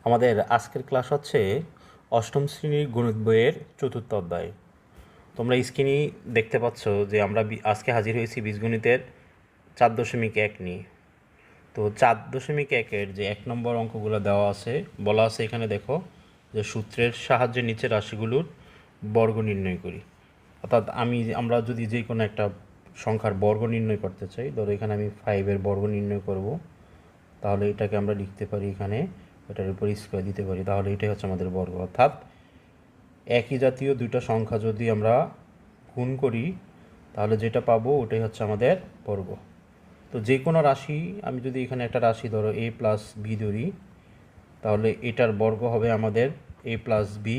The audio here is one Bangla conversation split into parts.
আমাদের আজকের ক্লাস হচ্ছে অষ্টম শ্রেণীর গণিত বইয়ের চতুর্থ অধ্যায়। তোমরা স্ক্রিনেই দেখতে পাচ্ছ যে আমরা আজকে হাজির হয়েছি বীজগণিতের 4.1 নিয়ে। তো 4.1-এর যে 1 নম্বর অঙ্কগুলো দেওয়া আছে, বলা আছে এখানে দেখো যে সূত্রের সাহায্যে নিচে রাশিগুলোর বর্গ নির্ণয় করি। অর্থাৎ আমরা যদি যে কোনো একটা সংখ্যার বর্গ নির্ণয় করতে চাই, ধরো এখানে আমি 5-এর বর্গ নির্ণয় করব, তাহলে এটাকে আমরা লিখতে পারি এখানে, এটার উপর স্কোয়ার দিতে পারি, তাহলে এটাই হচ্ছে আমাদের বর্গ। অর্থাৎ একই জাতীয় দুইটা সংখ্যা যদি আমরা গুণ করি তাহলে যেটা পাবো ওটাই হচ্ছে আমাদের বর্গ। তো যে কোনো রাশি, আমি যদি এখানে একটা রাশি ধরো a প্লাস বি ধরি, তাহলে এটার বর্গ হবে আমাদের a plus B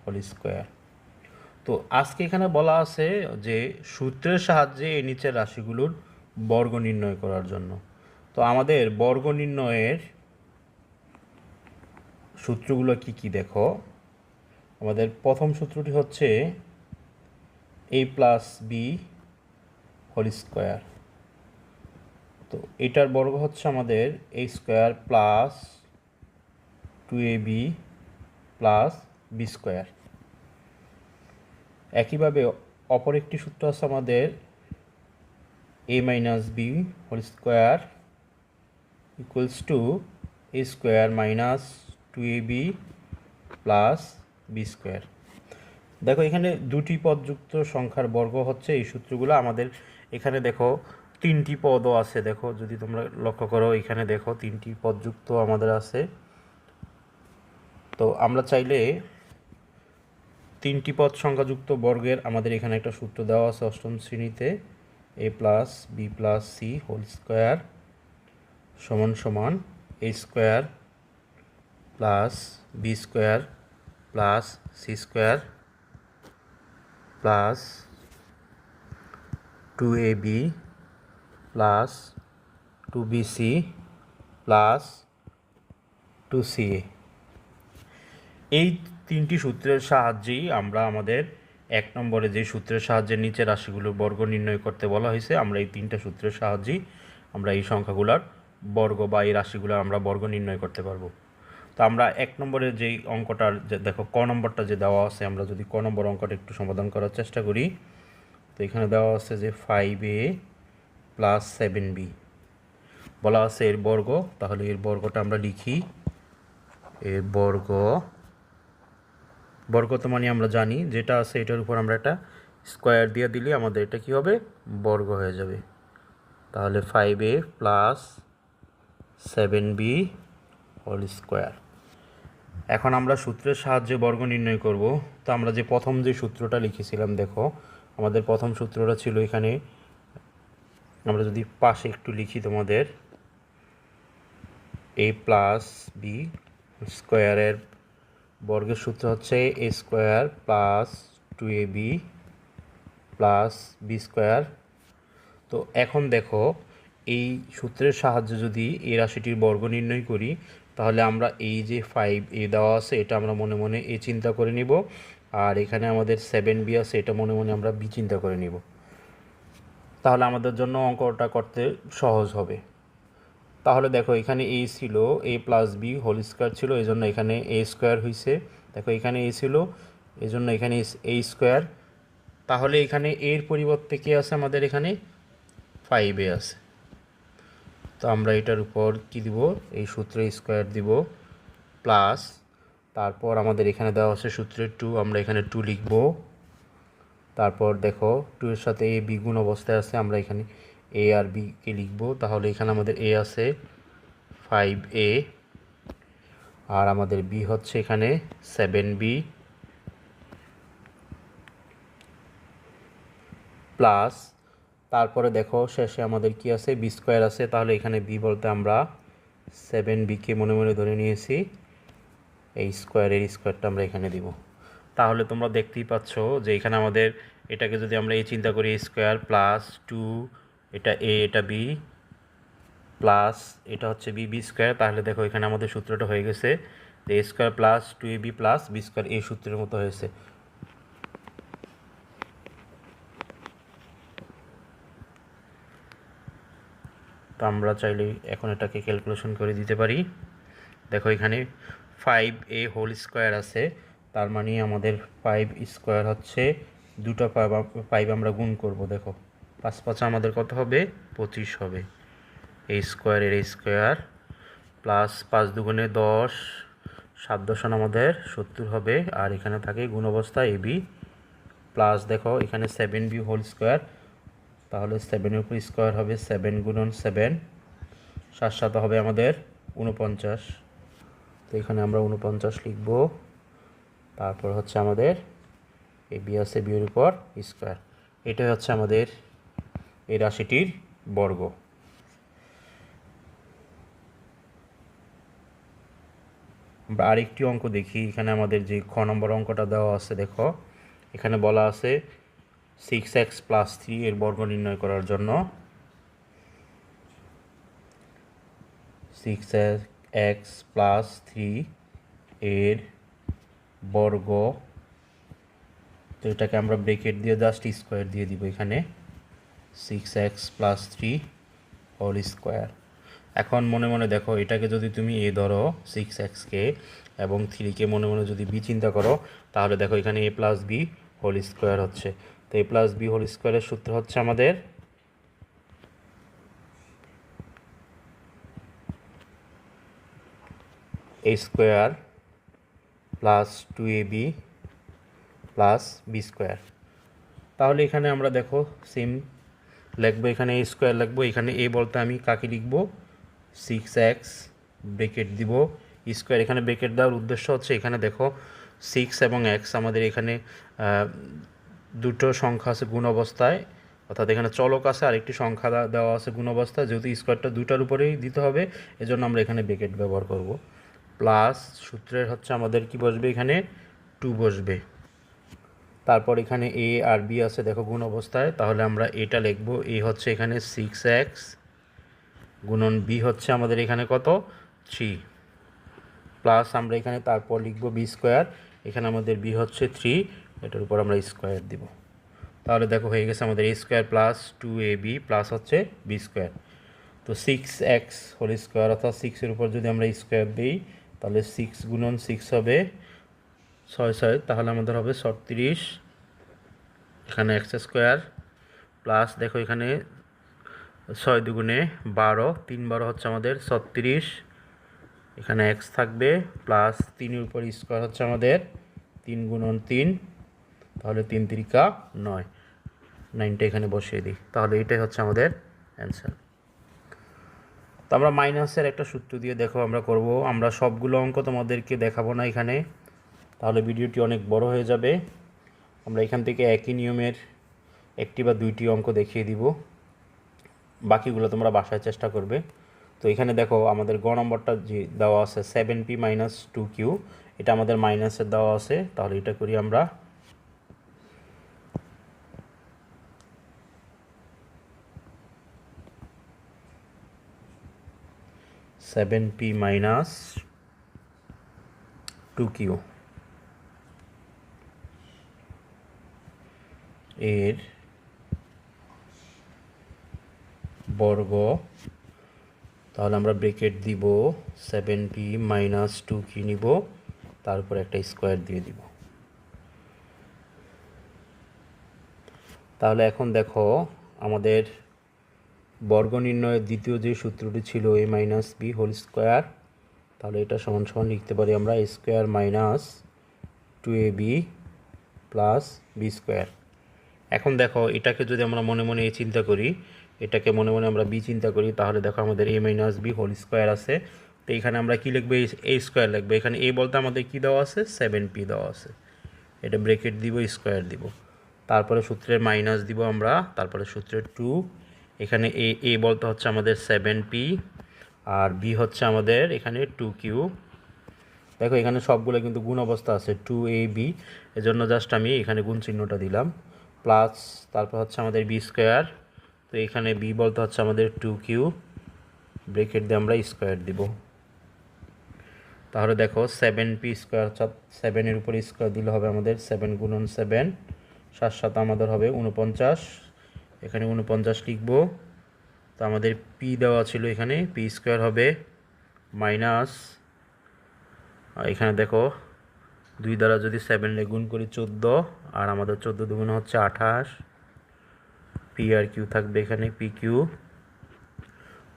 whole square. তো আজকে এখানে বলা আছে যে সূত্রের সাহায্যে এই নিচের রাশিগুলোর বর্গ নির্ণয় করার জন্য। তো আমাদের বর্গ নির্ণয়ের সূত্রগুলো কি কি দেখো। আমাদের প্রথম সূত্রটি হচ্ছে a plus B whole square. তো এটার বর্গ হচ্ছে আমাদের a square plus 2ab plus B square. একইভাবে অপর একটি সূত্র আছে আমাদের a minus B whole square equals to a square minus 2ab plus B square. দেখো এখানে দুটি পদযুক্ত সংখ্যার বর্গ হচ্ছে এই সূত্রগুলো। আমাদের এখানে দেখো তিনটি পদও আছে, দেখো যদি তোমরা লক্ষ্য করো এখানে দেখো তিনটি পদযুক্ত আমাদের আছে। তো আমরা চাইলে তিনটি পদ সংখ্যাযুক্ত বর্গের আমাদের এখানে একটা সূত্র দেওয়া আছে অষ্টম শ্রেণীতে, a plus B plus C whole square সমান সমান a square plus B square plus C square plus 2ab plus 2bc plus 2ca। এই তিনটি সূত্রের সাহায্যেই আমরা আমাদের 1 নম্বরে যে সূত্রের সাহায্যে নিচে রাশিগুলোর বর্গ নির্ণয় করতে বলা হয়েছে, আমরা এই তিনটা সূত্রের সাহায্যেই আমরা এই সংখ্যাগুলোর বর্গ বা এই রাশিগুলোর আমরা বর্গ নির্ণয় করতে পারবো। তো আমরা 1 নম্বরের যেই অঙ্কটার যে দেখো ক নম্বরটা যে দেওয়া আছে, আমরা যদি ক নম্বর অঙ্কটা একটু সমাধান করার চেষ্টা করি, তো এখানে দেওয়া আছে যে 5a প্লাস 7b বলা আছে এর বর্গ। তাহলে এর বর্গটা আমরা লিখি, এর বর্গ তো মানে আমরা জানি যেটা আছে এটার উপর আমরা একটা স্কোয়ার দিয়ে দিলে আমাদের এটা কি হবে, বর্গ হয়ে যাবে। তাহলে 5a plus 7b whole square. এখন আমরা সূত্রের সাহায্যে বর্গ নির্ণয় করব। তো আমরা যে প্রথম যে সূত্রটা লিখেছিলাম, দেখো আমাদের প্রথম সূত্রটা ছিল এখানে, আমরা যদি পাশে একটু লিখি তোমাদের, a প্লাস বি স্কোয়ারের বর্গের সূত্র হচ্ছে a square plus 2ab plus B square. তো এখন দেখো এই সূত্রের সাহায্যে যদি এই রাশিটির বর্গ নির্ণয় করি, তাহলে আমরা এই যে 5a দেওয়া আছে এটা আমরা মনে মনে a চিন্তা করে নিব, আর এখানে আমাদের 7b আছে এটা মনে মনে আমরা b চিন্তা করে নিব। তাহলে আমাদের জন্য অঙ্কটা করতে সহজ হবে। তাহলে দেখো এখানে a ছিল, a plus B whole square ছিল, এই জন্য এখানে a স্কোয়ার হয়েছে। দেখো এখানে a ছিল, এই জন্য এখানে a স্কোয়ার। তাহলে এখানে এর পরিবর্তে কি আছে, আমাদের এখানে 5a আছে। তো আমরা এটার উপর কি দিব, এই সূত্রে স্কোয়ার দিব প্লাস, তারপর আমাদের এখানে দেওয়া আছে সূত্রে 2, আমরা এখানে 2 লিখব। তারপর দেখো 2 এর সাথে a b গুণ অবস্থায় আছে, আমরা এখানে a আর b কে লিখব। তাহলে এখানে আমাদের a আছে 5a আর আমাদের b হচ্ছে এখানে 7b প্লাস, তারপরে দেখো শেষে আমাদের কি আছে, বি স্কোয়ার আছে। তাহলে এখানে বি বলতে আমরা 7bকে মনে মনে ধরে নিয়েছি, এই স্কোয়ারের স্কোয়ারটা আমরা এখানে দিব। তাহলে তোমরা দেখতেই পাচ্ছ যে এখানে আমাদের এটাকে যদি আমরা এই চিন্তা করি, স্কোয়ার প্লাস 2, এটা a এটা b প্লাস এটা হচ্ছে বি স্কোয়ার। তাহলে দেখো এখানে আমাদের সূত্রটা হয়ে গেছে যে a square plus 2ab plus B square, এই সূত্রের মতো হয়েছে। তো আমরা চাইলে এখন এটাকে ক্যালকুলেশন করে দিতে পারি। দেখো এখানে 5a হোল স্কোয়ার আছে, তার মানে আমাদের 5 স্কোয়ার হচ্ছে দুটো 5 আমরা গুণ করব। দেখো 5 5 আমাদের কত হবে, 25 হবে। a স্কোয়ারের a স্কোয়ার প্লাস 5 দুগুণে 10, 7 10 আমাদের 70 হবে। আর এখানে থাকে গুণ অবস্থা ab প্লাস দেখো এখানে 7b হোল স্কোয়ার, তাহলে 7-এর উপর স্কোয়ার হবে 7 গুণন 7, 7 7 হবে আমাদের 49। তো এখানে আমরা 49 লিখব। তারপর হচ্ছে আমাদের এ বি আছে, বিয়ের উপর স্কোয়ার। এটাই হচ্ছে আমাদের এই রাশিটির বর্গ। আমরা আরেকটি অঙ্ক দেখি। এখানে আমাদের যে খ নম্বর অঙ্কটা দেওয়া আছে, দেখো এখানে বলা আছে 6x + 3 এর বর্গ নির্ণয় করার জন্য। 6x + 3 এর বর্গ, তো এটাকে আমরা ব্রেকেট দিয়ে জাস্ট স্কোয়ার দিয়ে দিব এখানে, 6x + 3 হোল স্কোয়ার। এখন মনে মনে দেখো এটাকে যদি তুমি এ ধরো 6xকে এবং 3কে মনে মনে যদি বি চিন্তা করো, তাহলে দেখো এখানে a + b হোল স্কোয়ার হচ্ছে। তো a + b হোল স্কোয়ারের সূত্র হচ্ছে আমাদের a square plus 2ab plus B square. তাহলে এখানে আমরা দেখো সেম লিখবো, এখানে a স্কোয়ার লিখবো। এখানে a বলতে আমি কাকে লিখবো, 6x ব্রেকেট দিব স্কোয়ার। এখানে ব্রেকেট দেওয়ার উদ্দেশ্য হচ্ছে এখানে দেখো 6 এবং x আমাদের এখানে দুটো সংখ্যা আছে গুণ অবস্থায়, অর্থাৎ এখানে চলক আছে আর একটি সংখ্যা দেওয়া আছে গুণ অবস্থায়। যেহেতু স্কোয়ারটা দুটার উপরেই দিতে হবে, এজন্য আমরা এখানে ব্রেকেট ব্যবহার করব। প্লাস সূত্রের হচ্ছে আমাদের কি বসবে, এখানে 2 বসবে। তারপর এখানে a আর b আছে দেখো গুণ অবস্থায়, তাহলে আমরা এটা লিখব। a হচ্ছে এখানে 6x গুণন b হচ্ছে আমাদের এখানে কত, 3, প্লাস আমরা এখানে তারপর লিখব বি স্কোয়ার। এখানে আমাদের বি হচ্ছে 3, এটার উপর আমরা স্কোয়ার দিব। তাহলে দেখো হয়ে গেছে আমাদের a square plus 2ab plus হচ্ছে বি স্কোয়ার। তো 6x হোল স্কোয়ার, অর্থাৎ 6-এর উপর যদি আমরা স্কোয়ার দিই, তাহলে 6 গুণন 6 হবে 6 6, তাহলে আমাদের হবে 36। এখানে x স্কোয়ার প্লাস দেখো এখানে 6 দুগুণে 12, 3 12 হচ্ছে আমাদের 36। এখানে x থাকবে প্লাস 3-এর উপর স্কোয়ার হচ্ছে আমাদের 3 গুণন 3, তাহলে 3 3 9, 9টা এখানে বসিয়ে দিই। তাহলে এটাই হচ্ছে আমাদের অ্যান্সার। তো আমরা মাইনাসের একটা সূত্র দিয়ে দেখো আমরা করব। আমরা সবগুলো অঙ্ক তোমাদেরকে দেখাবো না এখানে, তাহলে ভিডিওটি অনেক বড় হয়ে যাবে। আমরা এখান থেকে একই নিয়মের একটি বা দুইটি অঙ্ক দেখিয়ে দিব, বাকিগুলো তোমরা বাসায় চেষ্টা করবে। তো এখানে দেখো আমাদের গ নম্বরটা যে দেওয়া আছে 7p - 2q, এটা আমাদের মাইনাসের দেওয়া আছে। তাহলে এটা করি আমরা। (7p - 2q) এর বর্গ, তাহলে আমরা ব্রেকেট দিব 7p - 2q নিব, তারপর একটা স্কোয়ার দিয়ে দিব। তাহলে এখন দেখো আমাদের বর্গ নির্ণয়ের দ্বিতীয় যে সূত্রটি ছিল a - b হোল স্কোয়ার, তাহলে এটা সমান সমান লিখতে পারি আমরা a square minus 2ab plus B square. এখন দেখো এটাকে যদি আমরা মনে মনে চিন্তা করি, এটাকে মনে মনে আমরা বি চিন্তা করি, তাহলে দেখো আমাদের a - b হোল স্কোয়ার আছে। তো এখানে আমরা কি লিখবো, a স্কোয়ার লিখবো। এখানে a বলতে আমাদের কি দেওয়া আছে, 7p দেওয়া আছে। এটা ব্রেকেট দিব, স্কোয়ার দিব, তারপরে সূত্রের মাইনাস দিব আমরা, তারপরে সূত্রের 2। এখানে a বলতে হচ্ছে আমাদের 7p আর b হচ্ছে আমাদের এখানে 2q। দেখো এখানে সবগুলো কিন্তু গুণ অবস্থা আছে 2ab, এজন্য জাস্ট আমি এখানে গুণ চিহ্নটা দিলাম। প্লাস তারপর হচ্ছে আমাদের বি স্কোয়ার, তো এখানে b বলতে হচ্ছে আমাদের 2q, ব্রেকেট দিয়ে আমরা স্কোয়ার দিব। তাহলে দেখো 7p স্কোয়ার, অর্থাৎ 7-এর উপর স্কোয়ার দিলে হবে আমাদের 7 গুণন 7, 7 7 আমাদের হবে 49। এখানে 49 লিখব। তো আমাদের p দেওয়া ছিল, এখানে p স্কোয়ার হবে মাইনাস এখানে দেখো 2 দ্বারা যদি 7 গুণ করি 14, আর আমাদের 14 দুগুণে হচ্ছে 28, পি আর কিউ থাকবে এখানে, পি কিউ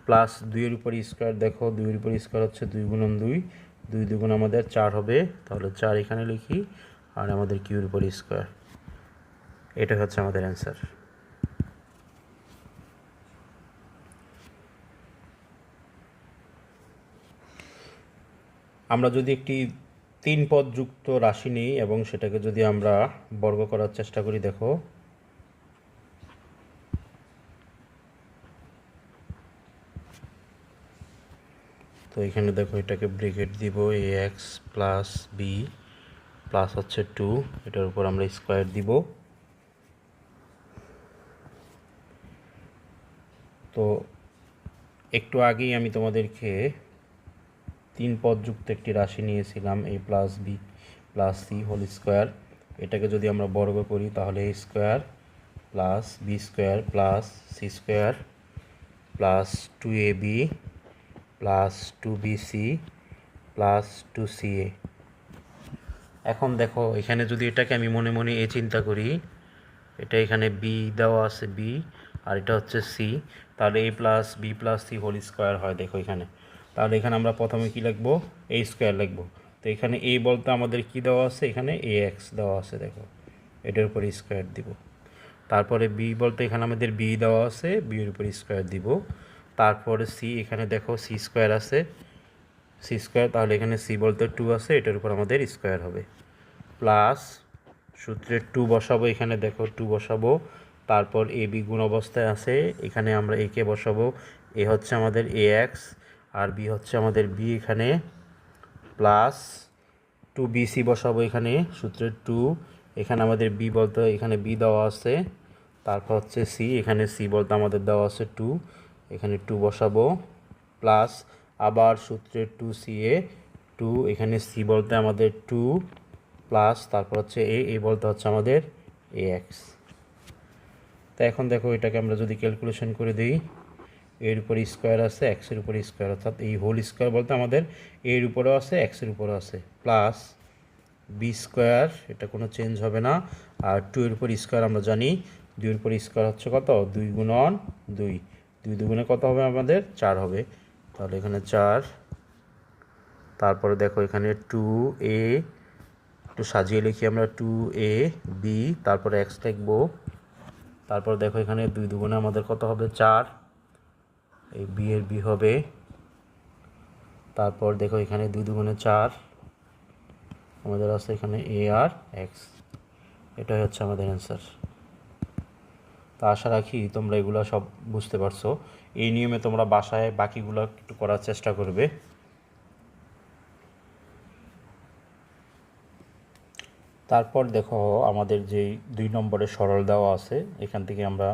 প্লাস 2 এর উপর স্কোয়ার, দেখো 2 এর উপর স্কোয়ার হচ্ছে 2 গুণন 2, 2 দুগুণ আমাদের 4 হবে, তাহলে 4 এখানে লিখি, আর আমাদের কিউর উপর স্কোয়ার। এটা হচ্ছে আমাদের অ্যান্সার। আমরা যদি একটি 3 পদ যুক্ত রাশি নিই এবং সেটাকে যদি আমরা বর্গ করার চেষ্টা করি, দেখো তো এখানে দেখো এটাকে ব্রেকেট দিব, এ এক্স প্লাস বি প্লাস হচ্ছে 2, এটার উপর আমরা স্কোয়ার দিব। তো একটু আগেই আমি তোমাদেরকে 3 পদ যুক্ত একটি রাশি নিয়েছিলাম, A plus B plus C whole square. এটাকে যদি আমরা বর্গ করি তাহলে A square plus B square plus C square plus 2ab plus 2bc plus 2ca। এখন দেখো এখানে যদি এটাকে আমি মনে মনে এ চিন্তা করি, এটা এখানে বি দেওয়া আছে, বি, আর এটা হচ্ছে সি, তাহলে A plus B plus C whole square হয়। দেখো এখানে, তাহলে এখানে আমরা প্রথমে কি লিখবো, এ স্কোয়ার লিখবো। তো এখানে এ বলতে আমাদের কি দেওয়া আছে, এখানে এ এক্স দেওয়া আছে, দেখো এটার উপর স্কোয়ার দিব। তারপরে বি বলতে এখানে আমাদের বি দেওয়া আছে, বি এর উপর স্কোয়ার দিব। তারপরে সি, এখানে দেখো সি স্কোয়ার আছে, সি স্কোয়ার, তাহলে এখানে সি বলতে 2 আছে, এটার উপর আমাদের স্কোয়ার হবে, প্লাস সূত্রে 2 বসাবো, এখানে দেখো 2 বসাবো। তারপর এ বি গুণ অবস্থায় আছে, এখানে আমরা একে বসাবো, এ হচ্ছে আমাদের এ এক্স আর বি হচ্ছে আমাদের বি, এখানে প্লাস 2bc বসাবো এখানে, সূত্রের 2, এখানে আমাদের বি বলতে এখানে বি দেওয়া আছে, তারপর হচ্ছে সি, এখানে সি বলতে আমাদের দেওয়া আছে 2, এখানে 2 বসাবো, প্লাস আবার সূত্রের 2ca 2, এখানে সি বলতে আমাদের 2, প্লাস তারপর হচ্ছে এ বলতে হচ্ছে আমাদের এ এক্স। তো এখন দেখো এটাকে আমরা যদি ক্যালকুলেশন করে দিই, এর উপর স্কোয়ার আছে, এক্সের উপর স্কোয়ার, অর্থাৎ এই হোল স্কোয়ার বলতে আমাদের এর উপরেও আছে, এক্সের উপরেও আছে, প্লাস বি স্কোয়ার, এটা কোনো চেঞ্জ হবে না, আর 2 এর উপর স্কোয়ার আমরা জানি, 2 এর উপর স্কোয়ার হচ্ছে কত, 2 গুণন 2, 2 দুগুণে কত হবে আমাদের 4 হবে, তাহলে এখানে 4। তারপরে দেখো এখানে 2a, একটু সাজিয়ে লিখি আমরা, 2a বি, তারপরে এক্স লিখবো। তারপর দেখো এখানে 2 দুগুণে আমাদের কত হবে 4, এই বি এর বি হবে। তারপর দেখো এখানে 2 দুগুণে 4, আমাদের আছে এখানে এ আর এক্স। এটাই হচ্ছে আমাদের অ্যান্সার। তা আশা রাখি তোমরা এগুলো সব বুঝতে পারছো। এই নিয়মে তোমরা বাসায় বাকিগুলো একটু করার চেষ্টা করবে। তারপর দেখো আমাদের যেই 2 নম্বরের সরল দেওয়া আছে, এখান থেকে আমরা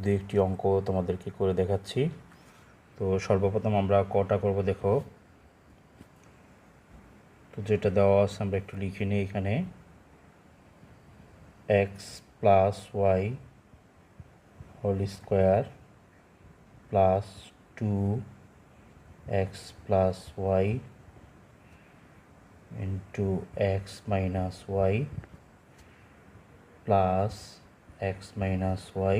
2-1টি অঙ্ক তোমাদেরকে করে দেখাচ্ছি। তো সর্বপ্রথম আমরা কটা করব, দেখো তো যেটা দেওয়া আছে আমরা একটু লিখে নিই, এখানে X plus Y whole square plus 2x plus Y into X minus Y plus X minus Y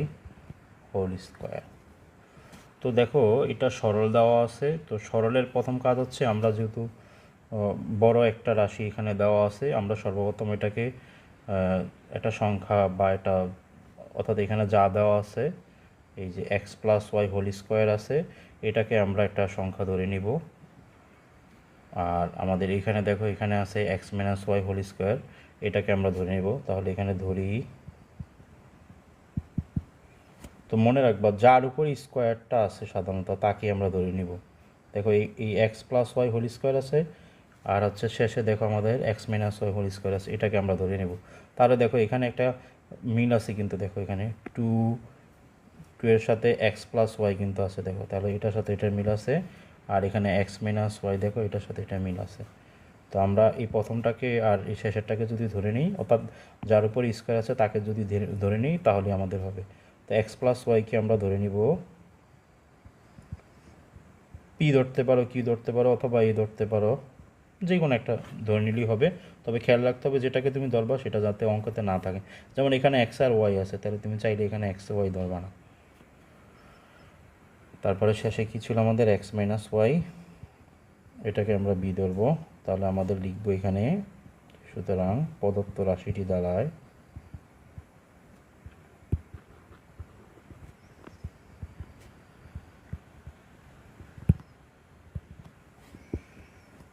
whole square. তো দেখো এটা সরল দেওয়া আছে, তো সরলের প্রথম কাজ হচ্ছে, আমরা যেহেতু বড় একটা রাশি এখানে দেওয়া আছে, আমরা সর্বপ্রথম এটাকে একটা সংখ্যা বা এটা, অর্থাৎ এখানে যা দেওয়া আছে, এই যে X plus Y whole square আছে, এটাকে আমরা একটা সংখ্যা ধরে নিব। আর আমাদের এখানে দেখো এখানে আছে X minus Y whole square, এটাকে আমরা ধরে নেব। তাহলে এখানে ধরি, তো মনে রাখবা যার উপর স্কোয়ারটা আছে সাধারণত তাকে আমরা ধরে নিব। দেখো এই X plus Y whole square আছে, আর হচ্ছে শেষে দেখো আমাদের X minus Y whole square আছে, এটাকে আমরা ধরে নেব। তাহলে দেখো এখানে একটা মিল আছে কিন্তু, দেখো এখানে 2 এর সাথে এক্স প্লাস ওয়াই কিন্তু আছে, দেখো তাহলে এটার সাথে এটার মিল আছে, আর এখানে এক্স মাইনাস ওয়াই দেখো এটার সাথে এটা মিল আছে। তো আমরা এই প্রথমটাকে আর এই শেষেরটাকে যদি ধরে নিই, অর্থাৎ যার উপর স্কোয়ার আছে তাকে যদি ধরে নিই তাহলে আমাদের হবে। তো এক্স প্লাস ওয়াইকে আমরা ধরে নিব, পি ধরতে পারো, কিউ ধরতে পারো, অথবা এ ধরতে পারো, যে কোনো একটা ধরে নিলেই হবে, তবে খেয়াল রাখতে হবে যেটাকে তুমি ধরবা সেটা যাতে অঙ্কতে না থাকে। যেমন এখানে এক্স আর ওয়াই আছে, তাহলে তুমি চাইলে এখানে এক্স ওয়াই ধরবা না। তারপরে শেষে কী ছিল আমাদের এক্স মাইনাস ওয়াই, এটাকে আমরা বি ধরবো। তাহলে আমাদের লিখবো এখানে, সুতরাং প্রদত্ত রাশিটি দ্বারায়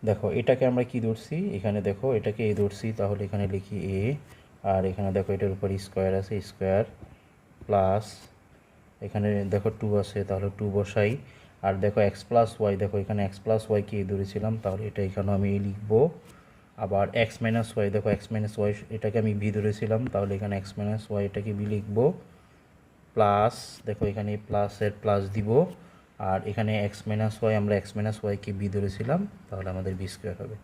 দেখো এটাকে আমরা কি ধরছি, এখানে দেখো এটাকে এ ধরছি, তাহলে এখানে লিখি এ, আর এখানে দেখো এটার উপর স্কোয়ার আছে, স্কোয়ার প্লাস এখানে দেখো 2 আছে, তাহলে 2 বসাই। আর দেখো এক্স প্লাস ওয়াই, দেখো এখানে এক্স প্লাস ওয়াইকে এ ধরেছিলাম, তাহলে এটা এখানে আমি এ লিখবো। আবার এক্স মাইনাস ওয়াই, দেখো এক্স মাইনাস ওয়াই এটাকে আমি বি ধরেছিলাম, তাহলে এখানে এক্স মাইনাস ওয়াই এটাকে বি লিখবো। প্লাস দেখো এখানে প্লাসের প্লাস দিব, আর এখানে এক্স মাইনাস ওয়াই, আমরা এক্স মাইনাস ওয়াইকে বি ধরেছিলাম, তাহলে আমাদের বি স্কোয়ার হবে।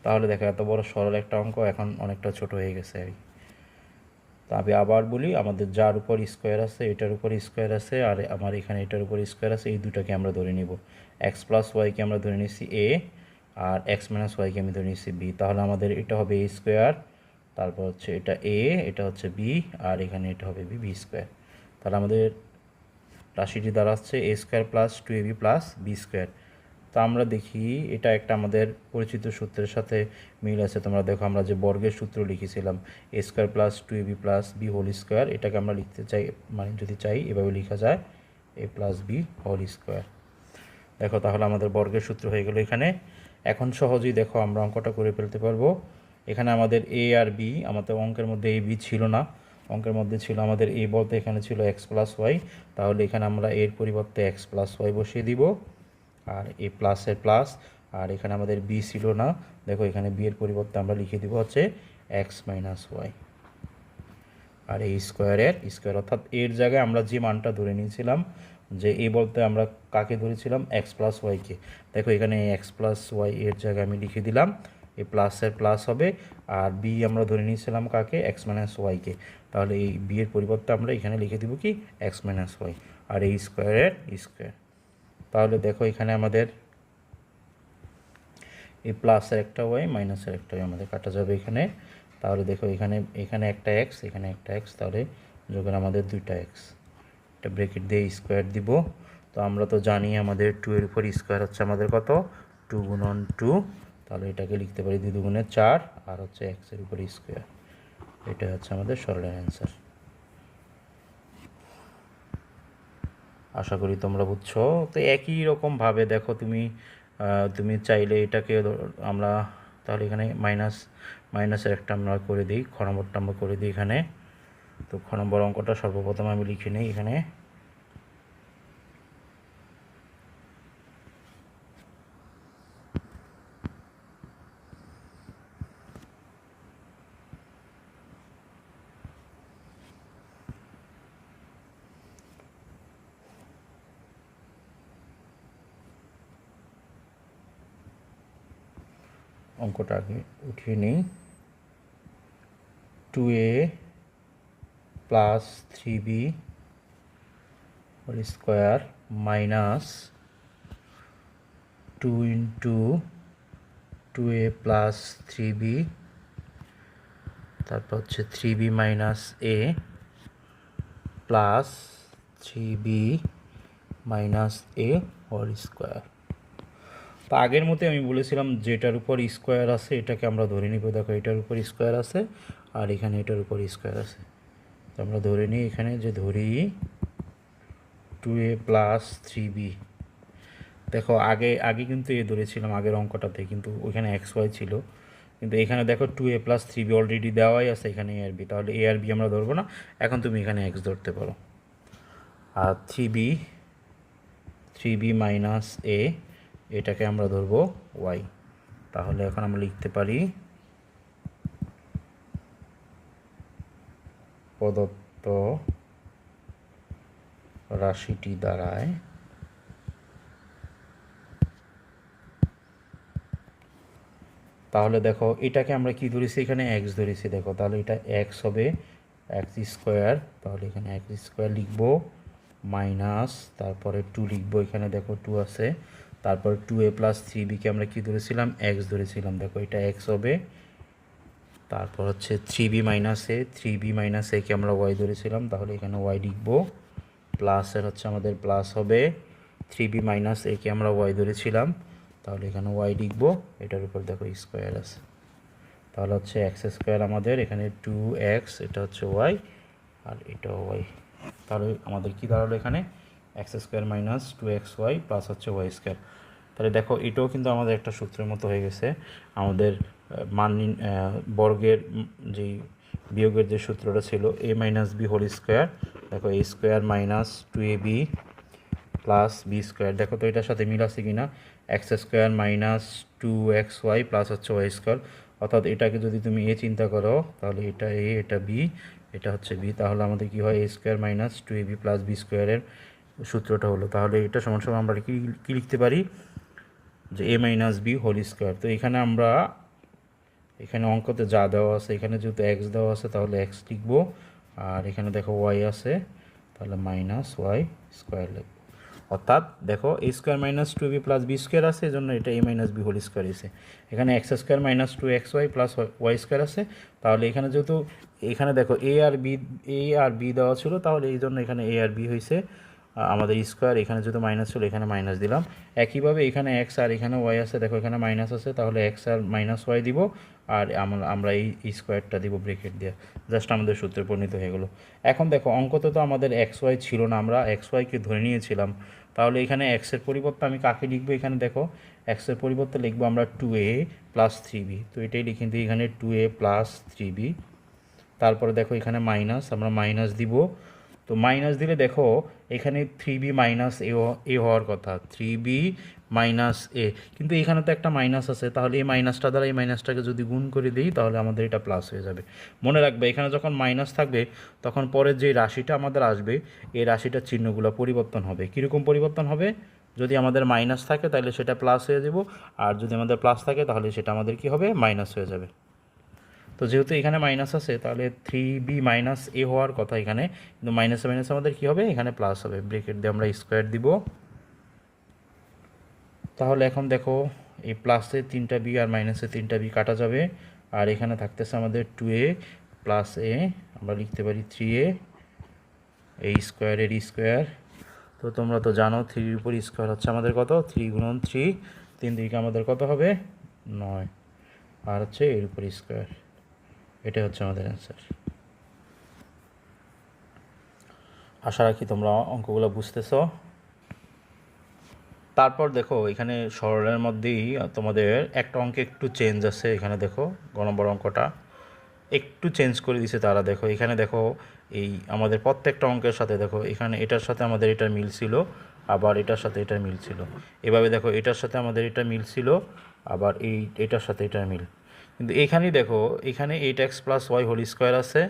তাহলে দেখো এত বড় সরল একটা অঙ্ক এখন অনেকটা ছোট হয়ে গেছে আর কি। তো আমি আবার বলি, আমাদের যার উপর স্কোয়ার আছে এটার উপর স্কোয়ার আছে, আর আমার এখানে এটার উপর স্কোয়ার আছে, এই দুটাকে আমরা ধরে নিব। এক্স প্লাস ওয়াইকে আমরা ধরে নিচ্ছি এ, আর এক্স মাইনাস ওয়াইকে আমি ধরে নিচ্ছি বি। তাহলে আমাদের এটা হবে এ স্কোয়ার, তারপর হচ্ছে এটা এ, এটা হচ্ছে বি, আর এখানে এটা হবে বি, বি স্কোয়ার। তাহলে আমাদের রাশিটি দাঁড়াচ্ছে A square plus 2ab plus B square. তা আমরা দেখি এটা একটা আমাদের পরিচিত সূত্রের সাথে মিল আছে। তোমরা দেখো আমরা যে বর্গের সূত্র লিখেছিলাম A square plus 2ab plus B whole square, এটাকে আমরা লিখতে চাই, মানে যদি চাই এভাবে লেখা যায় এ প্লাস বি হোল স্কোয়ার। দেখো তাহলে আমাদের বর্গের সূত্র হয়ে গেল এখানে। এখন সহজেই দেখো আমরা অঙ্কটা করে ফেলতে পারবো। এখানে আমাদের এ আর বি, আমাদের অঙ্কের মধ্যে এ বি ছিল না, অঙ্কের মধ্যে ছিল আমাদের এ বলতে এখানে ছিল এক্স প্লাস ওয়াই, তাহলে এখানে আমরা এর পরিবর্তে এক্স প্লাস ওয়াই বসিয়ে দিব, আর এ প্লাসের প্লাস। আর এখানে আমাদের বি ছিল না, দেখো এখানে বি এর পরিবর্তে আমরা লিখে দিব হচ্ছে এক্স মাইনাস ওয়াই, আর এই স্কোয়ারের স্কোয়ার, অর্থাৎ এর জায়গায় আমরা যে মানটা ধরে নিয়েছিলাম, যে এ বলতে আমরা কাকে ধরেছিলাম এক্স প্লাস ওয়াইকে, দেখো এখানে এক্স প্লাস ওয়াই এর জায়গায় আমি লিখে দিলাম এ প্লাসের প্লাস হবে, আর বি আমরা ধরে নিয়েছিলাম কাকে এক্স মাইনাস ওয়াইকে, তাহলে এই বি এর পরিবর্তে আমরা এখানে লিখে দিব কি এক্স মাইনাস ওয়াই, আর এই স্কোয়ারের স্কোয়ার। তাহলে দেখো এখানে আমাদের এই প্লাসের একটা ওয়াই মাইনাসের একটা ওয়াই আমাদের কাটা যাবে এখানে। তাহলে দেখো এখানে এখানে একটা এক্স, এখানে একটা এক্স, তাহলে যোগের আমাদের দুইটা এক্স, এটা ব্রেকেট দিয়ে স্কোয়ার দিব। তো আমরা তো জানি আমাদের 2 এর উপর স্কোয়ার হচ্ছে আমাদের কত 2 গুণন 2, তাহলে এটাকে লিখতে পারি 2 দুগুণে 4, আর হচ্ছে এক্সের উপর স্কোয়ার, এটা হচ্ছে আমাদের সরলের অ্যান্সার। আশা করি তোমরা বুঝছো। তো একই রকমভাবে দেখো তুমি তুমি চাইলে এটাকে আমরা, তাহলে এখানে মাইনাসের একটা আমরা করে দিই, খ নম্বরটা আমরা করে দিই এখানে। তো খ নম্বর অঙ্কটা সর্বপ্রথম আমি লিখে নিই এখানে। অঙ্কটা আগে উঠিয়ে নিই, 2a plus 3b whole square minus 2 into 2a plus 3b, তারপর হচ্ছে 3b minus a plus 3b minus a whole square. তো আগের মতো আমি বলেছিলাম যেটার উপর স্কোয়ার আছে এটাকে আমরা ধরে নিব। দেখো এটার উপর স্কোয়ার আছে, আর এখানে এটার উপর স্কোয়ার আছে, তো আমরা ধরে নিই এখানে যে ধরি 2a প্লাস 3b। দেখো আগে আগে কিন্তু এ ধরেছিলাম আগের অঙ্কটাতে, কিন্তু ওইখানে এক্স ওয়াই ছিল, কিন্তু এখানে দেখো 2a প্লাস 3b অলরেডি দেওয়াই আছে এখানে এ আর বি, তাহলে এ আর বি আমরা ধরবো না, এখন তুমি এখানে এক্স ধরতে পারো। আর 3b মাইনাস এ, এটাকে আমরা ধরবো ওয়াই। তাহলে এখন আমরা লিখতে পারি প্রদত্ত রাশিটি দ্বারায় তাহলে দেখো এটাকে আমরা কি ধরেছি এখানে এক্স ধরেছি, দেখো তাহলে এটা এক্স হবে এক্স স্কোয়ার, তাহলে এখানে এক্স স্কোয়ার লিখবো মাইনাস তারপরে 2 লিখবো, এখানে দেখো 2 আছে, তারপর 2a প্লাস 3bকে আমরা কি ধরেছিলাম, এক্স ধরেছিলাম। দেখো এটা এক্স হবে। তারপর হচ্ছে 3b মাইনাস একে আমরা ওয়াই ধরেছিলাম, তাহলে এখানে ওয়াই লিখবো। প্লাসের হচ্ছে আমাদের প্লাস হবে, 3b মাইনাস একে আমরা ওয়াই ধরেছিলাম, তাহলে এখানে ওয়াই লিখবো। এটার উপর দেখো স্কোয়ার আছে, তাহলে হচ্ছে এক্স স্কোয়ার আমাদের এখানে 2x, এটা হচ্ছে ওয়াই আর এটাও ওয়াই। তাহলে আমাদের কি দাঁড়ালো এখানে, X square minus 2xy plus হচ্ছে ওয়াই স্কোয়ার। তাহলে দেখো এটাও কিন্তু আমাদের একটা সূত্রের মতো হয়ে গেছে। আমাদের মান বর্গের যেই বিয়োগের যে সূত্রটা ছিল a minus B whole square, দেখো a square minus 2ab plus B square. দেখো তো এটার সাথে মিল আছে কি না, X square minus 2xy plus হচ্ছে ওয়াই স্কোয়ার। অর্থাৎ এটাকে যদি তুমি এ চিন্তা করো তাহলে এটা এ, এটা বি, এটা হচ্ছে বি, তাহলে আমাদের কি হয়, a square minus 2ab plus B স্কোয়ারের সূত্রটা হলো। তাহলে এটা সমান সমান আমরা কি লিখতে পারি, যে a minus B whole square. তো এখানে আমরা এখানে অঙ্কতে যা দেওয়া আছে, এখানে যেহেতু এক্স দেওয়া আছে তাহলে এক্স লিখবো, আর এখানে দেখো ওয়াই আছে তাহলে মাইনাস ওয়াই স্কোয়ার লিখবো। অর্থাৎ দেখো a square minus 2b plus B square আছে, এই জন্য এটা a minus B whole square এসে। এখানে X square minus 2xy plus Y square আছে, তাহলে এখানে যেহেতু এখানে দেখো এ আর বি দেওয়া ছিল, তাহলে এই জন্য এখানে a আর বি হয়েছে আমাদের স্কোয়ার। এখানে যেহেতু মাইনাস ছিল এখানে মাইনাস দিলাম। একইভাবে এখানে এক্স আর এখানে ওয়াই আছে, দেখো এখানে মাইনাস আছে, তাহলে এক্স আর মাইনাস ওয়াই দিব, আর আমরা এই স্কোয়ারটা দিব ব্রেকেট দিয়ে। জাস্ট আমাদের সূত্রে পরিণত হয়ে গেলো। এখন দেখো অঙ্কতে তো আমাদের এক্স ওয়াই ছিল না, আমরা এক্স ওয়াইকে ধরে নিয়েছিলাম। তাহলে এখানে এক্সের পরিবর্তে আমি কাকে লিখবো, এখানে দেখো এক্সের পরিবর্তে লিখবো আমরা 2a প্লাস 3b। তো এটাই লিখে দিই এখানে 2a প্লাস 3b। তারপরে দেখো এখানে মাইনাস, আমরা মাইনাস দিব। তো মাইনাস দিলে দেখো এখানে 3b মাইনাস এ হওয়ার কথা, 3b মাইনাস এ, কিন্তু এখানে তো একটা মাইনাস আছে, তাহলে এই মাইনাসটা দ্বারা এই মাইনাসটাকে যদি গুণ করে দিই তাহলে আমাদের এটা প্লাস হয়ে যাবে। মনে রাখবে এখানে যখন মাইনাস থাকবে তখন পরের যে রাশিটা আমাদের আসবে এই রাশিটার চিহ্নগুলো পরিবর্তন হবে। কীরকম পরিবর্তন হবে, যদি আমাদের মাইনাস থাকে তাহলে সেটা প্লাস হয়ে যাব, আর যদি আমাদের প্লাস থাকে তাহলে সেটা আমাদের কি হবে, মাইনাস হয়ে যাবে। তো যেহেতু এখানে মাইনাস আছে তাহলে 3b মাইনাস এ হওয়ার কথা এখানে, কিন্তু মাইনাসে মাইনাসে আমাদের কী হবে, এখানে প্লাস হবে। ব্রেকেট দিয়ে আমরা স্কোয়ার দিব। তাহলে এখন দেখো এই প্লাসে 3টা বি আর মাইনাসে 3টা বি কাটা যাবে, আর এখানে থাকতেছে আমাদের 2a প্লাস এ, আমরা লিখতে পারি 3a, এই স্কোয়ারের স্কোয়ার। তো তোমরা তো জানো 3-র উপর স্কোয়ার হচ্ছে আমাদের কত, 3 গুণন 3, 3 দিকে আমাদের কত হবে 9, আর হচ্ছে এর উপর স্কোয়ার। এটা হচ্ছে আমাদের অ্যান্সার। আশা রাখি তোমরা অঙ্কগুলো বুঝতেছ। তারপর দেখো এখানে সরলের মধ্যেই তোমাদের একটা অঙ্কে একটু চেঞ্জ আছে। এখানে দেখো নম্বর অঙ্কটা একটু চেঞ্জ করে দিছে তারা। দেখো এখানে দেখো এই আমাদের প্রত্যেকটা অঙ্কের সাথে দেখো এখানে এটার সাথে আমাদের এটা মিল ছিল, আবার এটার সাথে এটা মিল ছিল। এভাবে দেখো এটার সাথে আমাদের এটা মিল ছিল, আবার এটার সাথে এটা মিল। কিন্তু এখানেই দেখো এখানে 8x plus Y whole square আছে,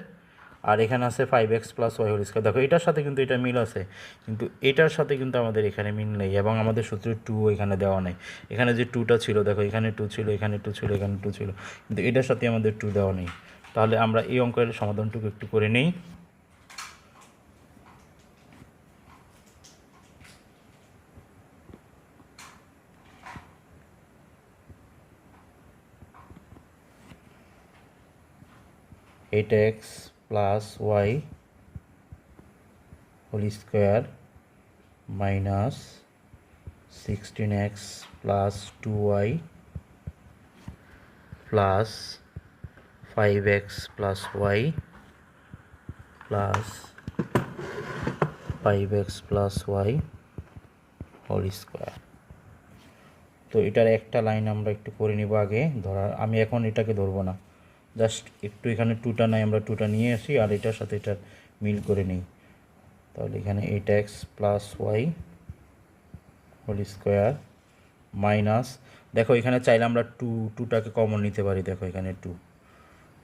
আর এখানে আছে 5x plus Y whole square. দেখো এটার সাথে কিন্তু এটা মিল আছে, কিন্তু এটার সাথে কিন্তু আমাদের এখানে মিল নেই, এবং আমাদের সূত্রে 2 এখানে দেওয়া নেই। এখানে যে 2টা ছিল দেখো এখানে 2 ছিল, এখানে 2 ছিল, এখানে 2 ছিল, কিন্তু এটার সাথে আমাদের 2 দেওয়া নেই। তাহলে আমরা এই অঙ্কের সমাধানটুকু একটু করে নিই। Eight X plus Y whole square minus 16x plus 2y plus 5x plus Y plus 5x plus Y whole square. তো এটার একটা লাইন আমরা একটু করে নিব আগে। আমি এখন এটাকে ধরবো না, জাস্ট একটু এখানে 2টা নাই, আমরা 2টা নিয়ে আসি আর এটার সাথে এটার মিল করে নিই। তাহলে এখানে 8x plus Y whole square minus, দেখো এখানে চাইলে আমরা 2টাকে কমন নিতে পারি। দেখো এখানে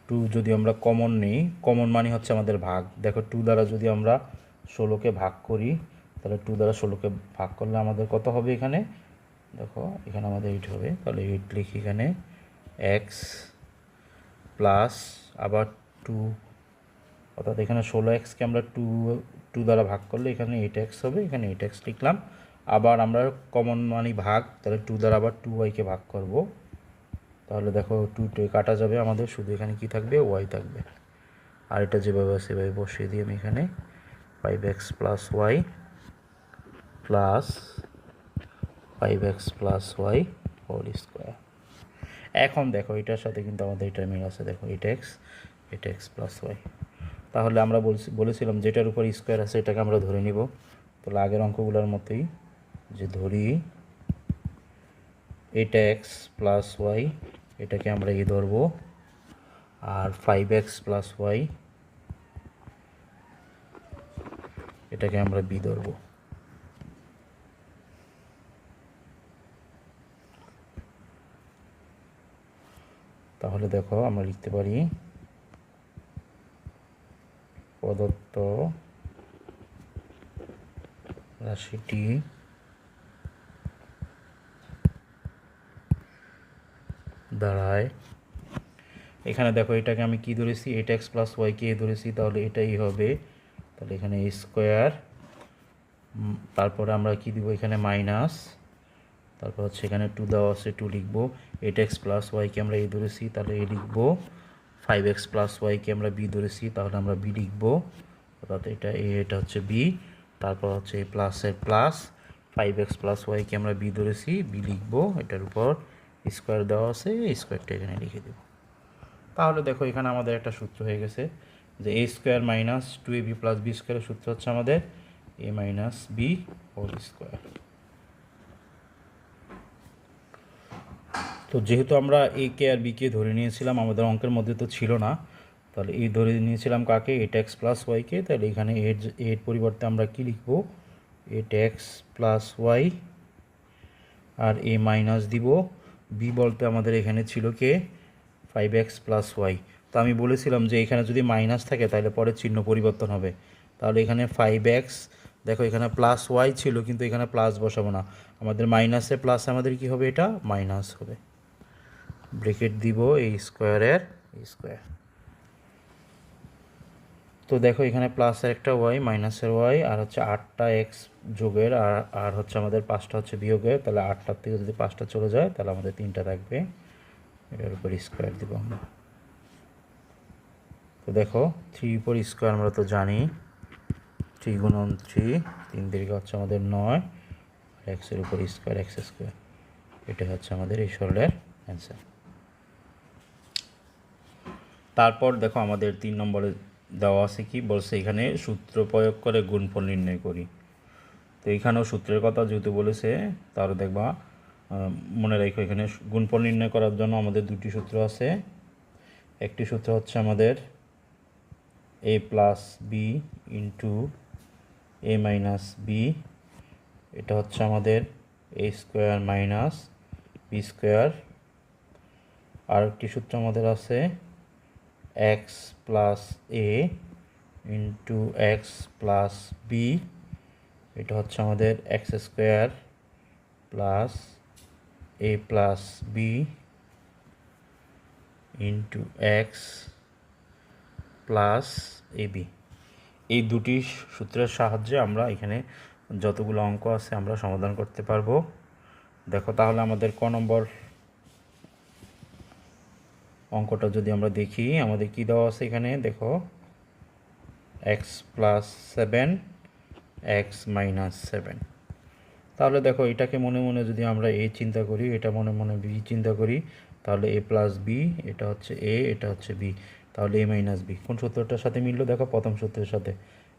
2 যদি আমরা কমন নিই, কমন মানে হচ্ছে আমাদের ভাগ। দেখো 2 দ্বারা যদি আমরা 16কে ভাগ করি তাহলে 2 দ্বারা 16কে ভাগ করলে আমাদের কত হবে, এখানে দেখো এখানে আমাদের 8 হবে। তাহলে 8 লিখি এখানে, এক্স প্লাস আবার 2, অর্থাৎ এখানে 16xকে আমরা 2 দ্বারা ভাগ করলে এখানে 8x হবে, এখানে 8x লিখলাম। আবার আমরা কমন মানে ভাগ, তাহলে 2 দ্বারা আবার 2y-কে ভাগ করব। তাহলে দেখো 2 কাটা যাবে, আমাদের শুধু এখানে কি থাকবে, y থাকবে। আর এটা যেভাবে আছে সেভাবে বসিয়ে দিই আমি এখানে 5x plus Y plus 5x plus Y whole square. এখন দেখো এটার সাথে কিন্তু আমাদের এটা মিল আছে, দেখো এটা এক্স প্লাস ওয়াই। তাহলে আমরা বলেছিলাম যেটার উপর স্কোয়ার আছে এটাকে আমরা ধরে নিব। তাহলে আগের অঙ্কগুলোর মতোই যে ধরি এটা এক্স প্লাস ওয়াই, এটাকে আমরা এ ধরবো, আর 5x প্লাস ওয়াই এটাকে আমরা বি ধরবো। তাহলে দেখো আমরা লিখতে পারি প্রদত্ত রাশিটি দাঁড়ায়, এখানে দেখো এটাকে আমি কি ধরেছি, এটা এক্স প্লাস ওয়াইকে এ ধরেছি, তাহলে এটাই হবে। তাহলে এখানে এ স্কোয়ার, তারপরে আমরা কি দিব এখানে মাইনাস, তারপর হচ্ছে এখানে 2 দেওয়া আছে 2 লিখবো। এটা এক্স প্লাস ওয়াইকে আমরা এ ধরেছি, তাহলে এ লিখবো। 5x প্লাস ওয়াইকে আমরা বি ধরেছি, তাহলে আমরা বি লিখবো, অর্থাৎ এটা এ, এটা হচ্ছে বি। তারপর হচ্ছে এই প্লাসের প্লাস 5x প্লাস ওয়াইকে আমরা বি ধরেছি, বি লিখবো, এটার উপর স্কোয়ার দেওয়া আছে, স্কোয়ারটা এখানে লিখে দেব। তাহলে দেখো এখানে আমাদের একটা সূত্র হয়ে গেছে যে A square minus 2ab plus B স্কোয়ারের সূত্র হচ্ছে আমাদের A minus B whole square. তো যেহেতু আমরা এ কে আর বিকে ধরে নিয়েছিলাম, আমাদের অঙ্কের মধ্যে তো ছিল না, তাহলে এই ধরে নিয়েছিলাম কাকে, এটা এক্স প্লাস ওয়াইকে। তাহলে এখানে এর পরিবর্তে আমরা কি লিখব, এটা এক্স প্লাস ওয়াই আর এ মাইনাস দিব। বি বলতে আমাদের এখানে ছিল কে, 5x প্লাস ওয়াই। তো আমি বলেছিলাম যে এখানে যদি মাইনাস থাকে তাহলে পরে চিহ্ন পরিবর্তন হবে। তাহলে এখানে 5x, দেখো এখানে প্লাস ওয়াই ছিল কিন্তু এখানে প্লাস বসাবো না, আমাদের মাইনাসে প্লাস আমাদের কি হবে, এটা মাইনাস হবে। ব্রেকেট দিব এই স্কোয়ারের স্কোয়ার। তো দেখো এখানে প্লাসের একটা ওয়াই, মাইনাসের ওয়াই, আর হচ্ছে 8টা এক্স যোগের, আর হচ্ছে আমাদের 5টা হচ্ছে বিয়োগের। তাহলে 8টার থেকে যদি 5টা চলে যায় তাহলে আমাদের 3টা থাকবে, এটার উপর স্কোয়ার দিব আমরা। তো দেখো 3 উপর স্কোয়ার আমরা তো জানি 3 গুণন 3, 3 দীর্ঘ হচ্ছে আমাদের 9, আর এক্সের উপর স্কোয়ার এক্স স্কোয়ার, এটা হচ্ছে আমাদের এই সরলের অ্যান্সার। তারপর দেখো আমাদের 3 নম্বরে দেওয়া আছে কি বলছে, এখানে সূত্র প্রয়োগ করে গুণফল নির্ণয় করি। তো এখানেও সূত্রের কথা যেহেতু বলেছে, তাহলে দেখবা মনে রাখো এখানে গুণফল নির্ণয় করার জন্য আমাদের দুটি সূত্র আছে। একটি সূত্র হচ্ছে আমাদের A plus B into A minus B, এটা হচ্ছে আমাদের A square minus B square. আর একটি সূত্র আমাদের আছে X plus A into X plus B, এটা হচ্ছে আমাদের X square plus A plus B into X plus A B. এই দুটি সূত্রের সাহায্যে আমরা এখানে যতগুলো অঙ্ক আছে আমরা সমাধান করতে পারবো। দেখো তাহলে আমাদের ক নম্বর অঙ্কটা যদি আমরা দেখি, আমাদের কি দেওয়া আছে এখানে, দেখো এক্স প্লাস 7 এক্স মাইনাস 7। তাহলে দেখো এটাকে মনে মনে যদি আমরা এ চিন্তা করি, এটা মনে মনে বি চিন্তা করি, তাহলে এ প্লাস বি, এটা হচ্ছে এ, এটা হচ্ছে বি, তাহলে এ মাইনাস বি কোন সূত্রটার সাথে মিললো, দেখো প্রথম সূত্রের সাথে,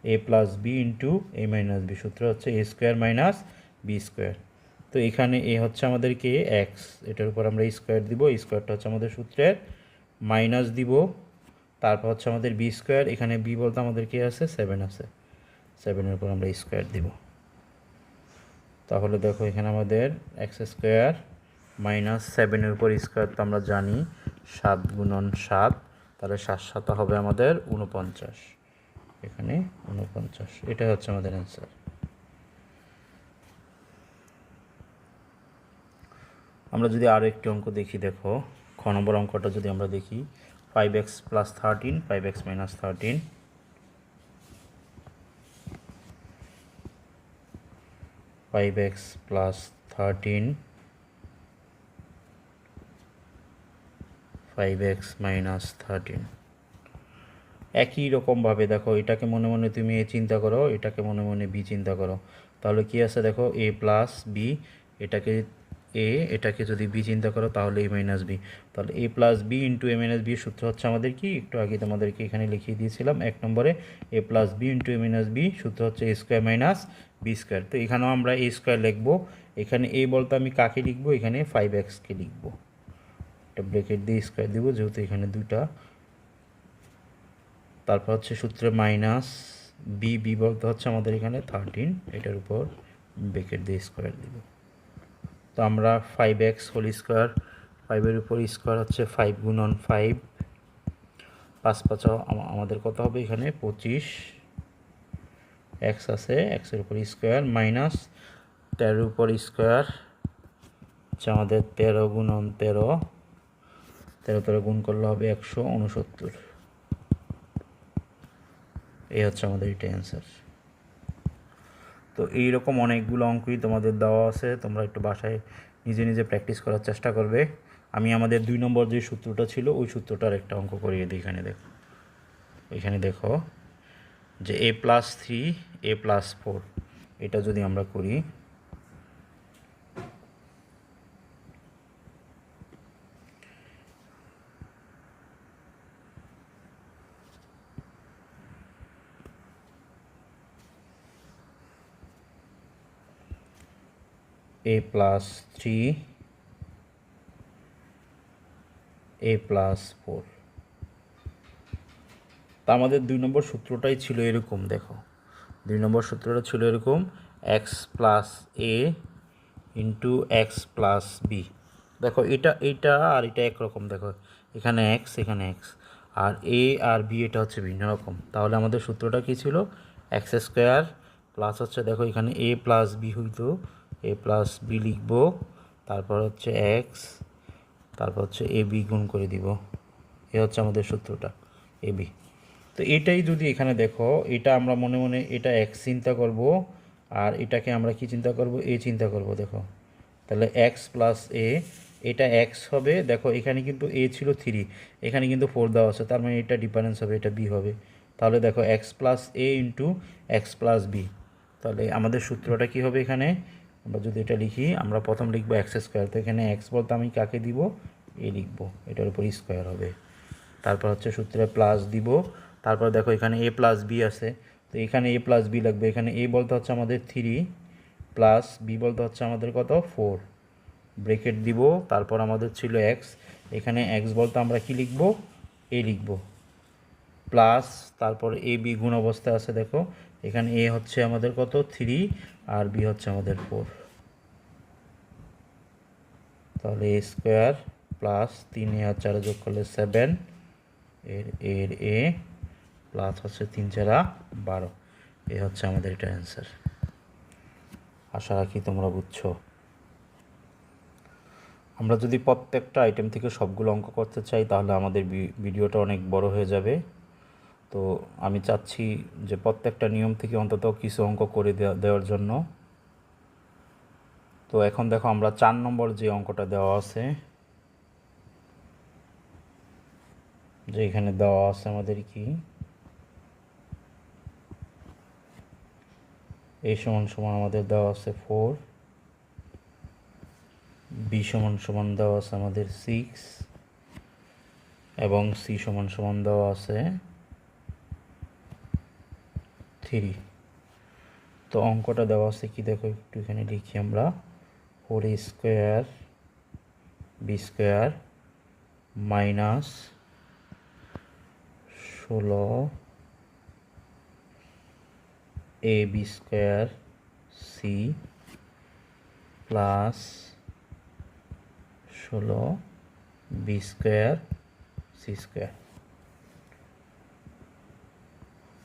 এ plus B into A minus B, সূত্র হচ্ছে এ স্কোয়ার মাইনাস বি স্কোয়ার। তো এখানে এ হচ্ছে আমাদেরকে এক্স, এটার উপর আমরা স্কোয়ার দিব, স্কোয়ারটা হচ্ছে আমাদের সূত্রের, মাইনাস দিব, তারপর হচ্ছে আমাদের বি স্কোয়ার, এখানে বি বলতে আমাদের কি আছে, 7 আছে, 7-এর উপর আমরা স্কোয়ার দিব। তাহলে দেখো এখানে আমাদের এক্স স্কোয়ার মাইনাস 7-এর উপর স্কোয়ার তো আমরা জানি 7 গুণন 7, তাহলে 7 হবে আমাদের 49, এখানে 49, এটা হচ্ছে আমাদের অ্যান্সার। আমরা যদি আরও একটি অঙ্ক দেখি, দেখো খ নম্বর অঙ্কটা যদি আমরা দেখি, 5x plus 13 5x minus 13, 5x plus 13 5x minus 13। একই রকমভাবে দেখো এটাকে মনে মনে তুমি এ চিন্তা করো, এটাকে মনে মনে বি চিন্তা করো, তাহলে কি আছে দেখো এ প্লাস বি, এটাকে এটাকে যদি বি চিন্তা করো তাহলে এ মাইনাস বি, তাহলে A plus B into A minus B সূত্র হচ্ছে আমাদের কি, একটু আগে তোমাদেরকে এখানে লিখিয়ে দিয়েছিলাম 1 নম্বরে, এ plus B into A minus B সূত্র হচ্ছে এ স্কোয়ার মাইনাস বি স্কোয়ার। তো এখানেও আমরা এ স্কোয়ার লিখবো, এখানে এ বলতে আমি কাকে লিখবো, এখানে 5xকে লিখবো, এটা ব্রেকেট দিয়ে স্কোয়ার দিব যেহেতু এখানে দুটা, তারপর হচ্ছে সূত্রে মাইনাস বি বলতে হচ্ছে আমাদের এখানে 13, এটার উপর ব্রেকেট দিয়ে স্কোয়ার দিব। তো আমরা 5x হোল স্কোয়ার, 5-এর উপর স্কোয়ার হচ্ছে 5 গুণন 5, 5 5 আমাদের কত হবে এখানে 25, x আছে, এক্সের উপর স্কোয়ার মাইনাস 13-এর উপর স্কোয়ার হচ্ছে আমাদের 13 গুণন 13, 13 গুণ করলে হবে 169। এই হচ্ছে আমাদের এটা অ্যান্সার। তো এইরকম অনেকগুলো অঙ্কই তোমাদের দেওয়া আছে, তোমরা একটু বাসায় নিজে নিজে প্র্যাকটিস করার চেষ্টা করবে। আমি আমাদের 2 নম্বর যে সূত্রটা ছিল ওই সূত্রটার একটা অঙ্ক করিয়ে দিই। এখানে দেখো যে a প্লাস 3 a প্লাস 4, এটা যদি আমরা করি a প্লাস 3 a প্লাস 4, তা আমাদের 2 নম্বর সূত্রটাই ছিল এরকম। দেখো 2 নম্বর সূত্রটা ছিল এরকম, x plus a into X plus B. দেখো এটা আর এটা একরকম, দেখো এখানে x এখানে x, R a R b এটা হচ্ছে ভিন্ন রকম। তাহলে আমাদের সূত্রটা কী ছিল, এক্স স্কোয়ার প্লাস হচ্ছে দেখো এখানে a প্লাস বি হইতো, a প্লাস বি লিখবো, তারপর হচ্ছে x, তারপর হচ্ছে এ বি গুণ করে দিব, এ হচ্ছে আমাদের সূত্রটা এ বি। তো এটাই যদি এখানে দেখো, এটা আমরা মনে মনে এটা এক্স চিন্তা করব, আর এটাকে আমরা কি চিন্তা করব, এ চিন্তা করব। দেখো তাহলে এক্স প্লাস এ, এটা এক্স হবে, দেখো এখানে কিন্তু এ ছিল 3, এখানে কিন্তু 4 দেওয়া আছে, তার মানে এটা ডিফারেন্স হবে, এটা বি হবে। তাহলে দেখো x plus A into X plus B, তাহলে আমাদের সূত্রটা কি হবে, এখানে আমরা যদি এটা লিখি, আমরা প্রথম লিখবো এক্স স্কোয়ার, তো এখানে এক্স বলতে আমি কাকে দিব, এ লিখবো, এটার উপর স্কোয়ার হবে, তারপর হচ্ছে সূত্রে প্লাস দিব, তারপর দেখো এখানে এ প্লাস বি আছে, তো এখানে এ প্লাস বি লাগবে, এখানে এ বলতে হচ্ছে আমাদের 3 প্লাস বি বলতে হচ্ছে আমাদের কত 4, ব্রেকেট দিব, তারপর আমাদের ছিল এক্স, এখানে এক্স বলতে আমরা কি লিখব, এ লিখব, প্লাস তারপর এ বি গুণ অবস্থায় আছে, দেখো এখানে এ হচ্ছে আমাদের কত 3 আর বি হচ্ছে আমাদের 4, তাহলে এ স্কোয়ার প্লাস 3 আর 4 যোগ করলে 7, এর এ প্লাস হচ্ছে 3 4 12, এ হচ্ছে আমাদের এটা অ্যান্সার। আশা রাখি তোমরা বুঝছো। আমরা যদি প্রত্যেকটা আইটেম থেকে সবগুলো অঙ্ক করতে চাই তাহলে আমাদের ভিডিওটা অনেক বড় হয়ে যাবে। তো আমি চাচ্ছি যে প্রত্যেকটা নিয়ম থেকে অন্তত কিছু অঙ্ক করে দেওয়ার জন্য। তো এখন দেখো আমরা 4 নম্বর যে অঙ্কটা দেওয়া আছে, যে এখানে দেওয়া আছে আমাদের কি, a সমান সমান আমাদের দেওয়া আছে 4, b সমান সমান দেওয়া আছে আমাদের 6, এবং c সমান সমান দেওয়া আছে 3। তো অঙ্কটা দেওয়া আছে কি, দেখো একটু এখানে লিখি আমরা, 4a square B square minus 16 A B square C plus 16 B square C square.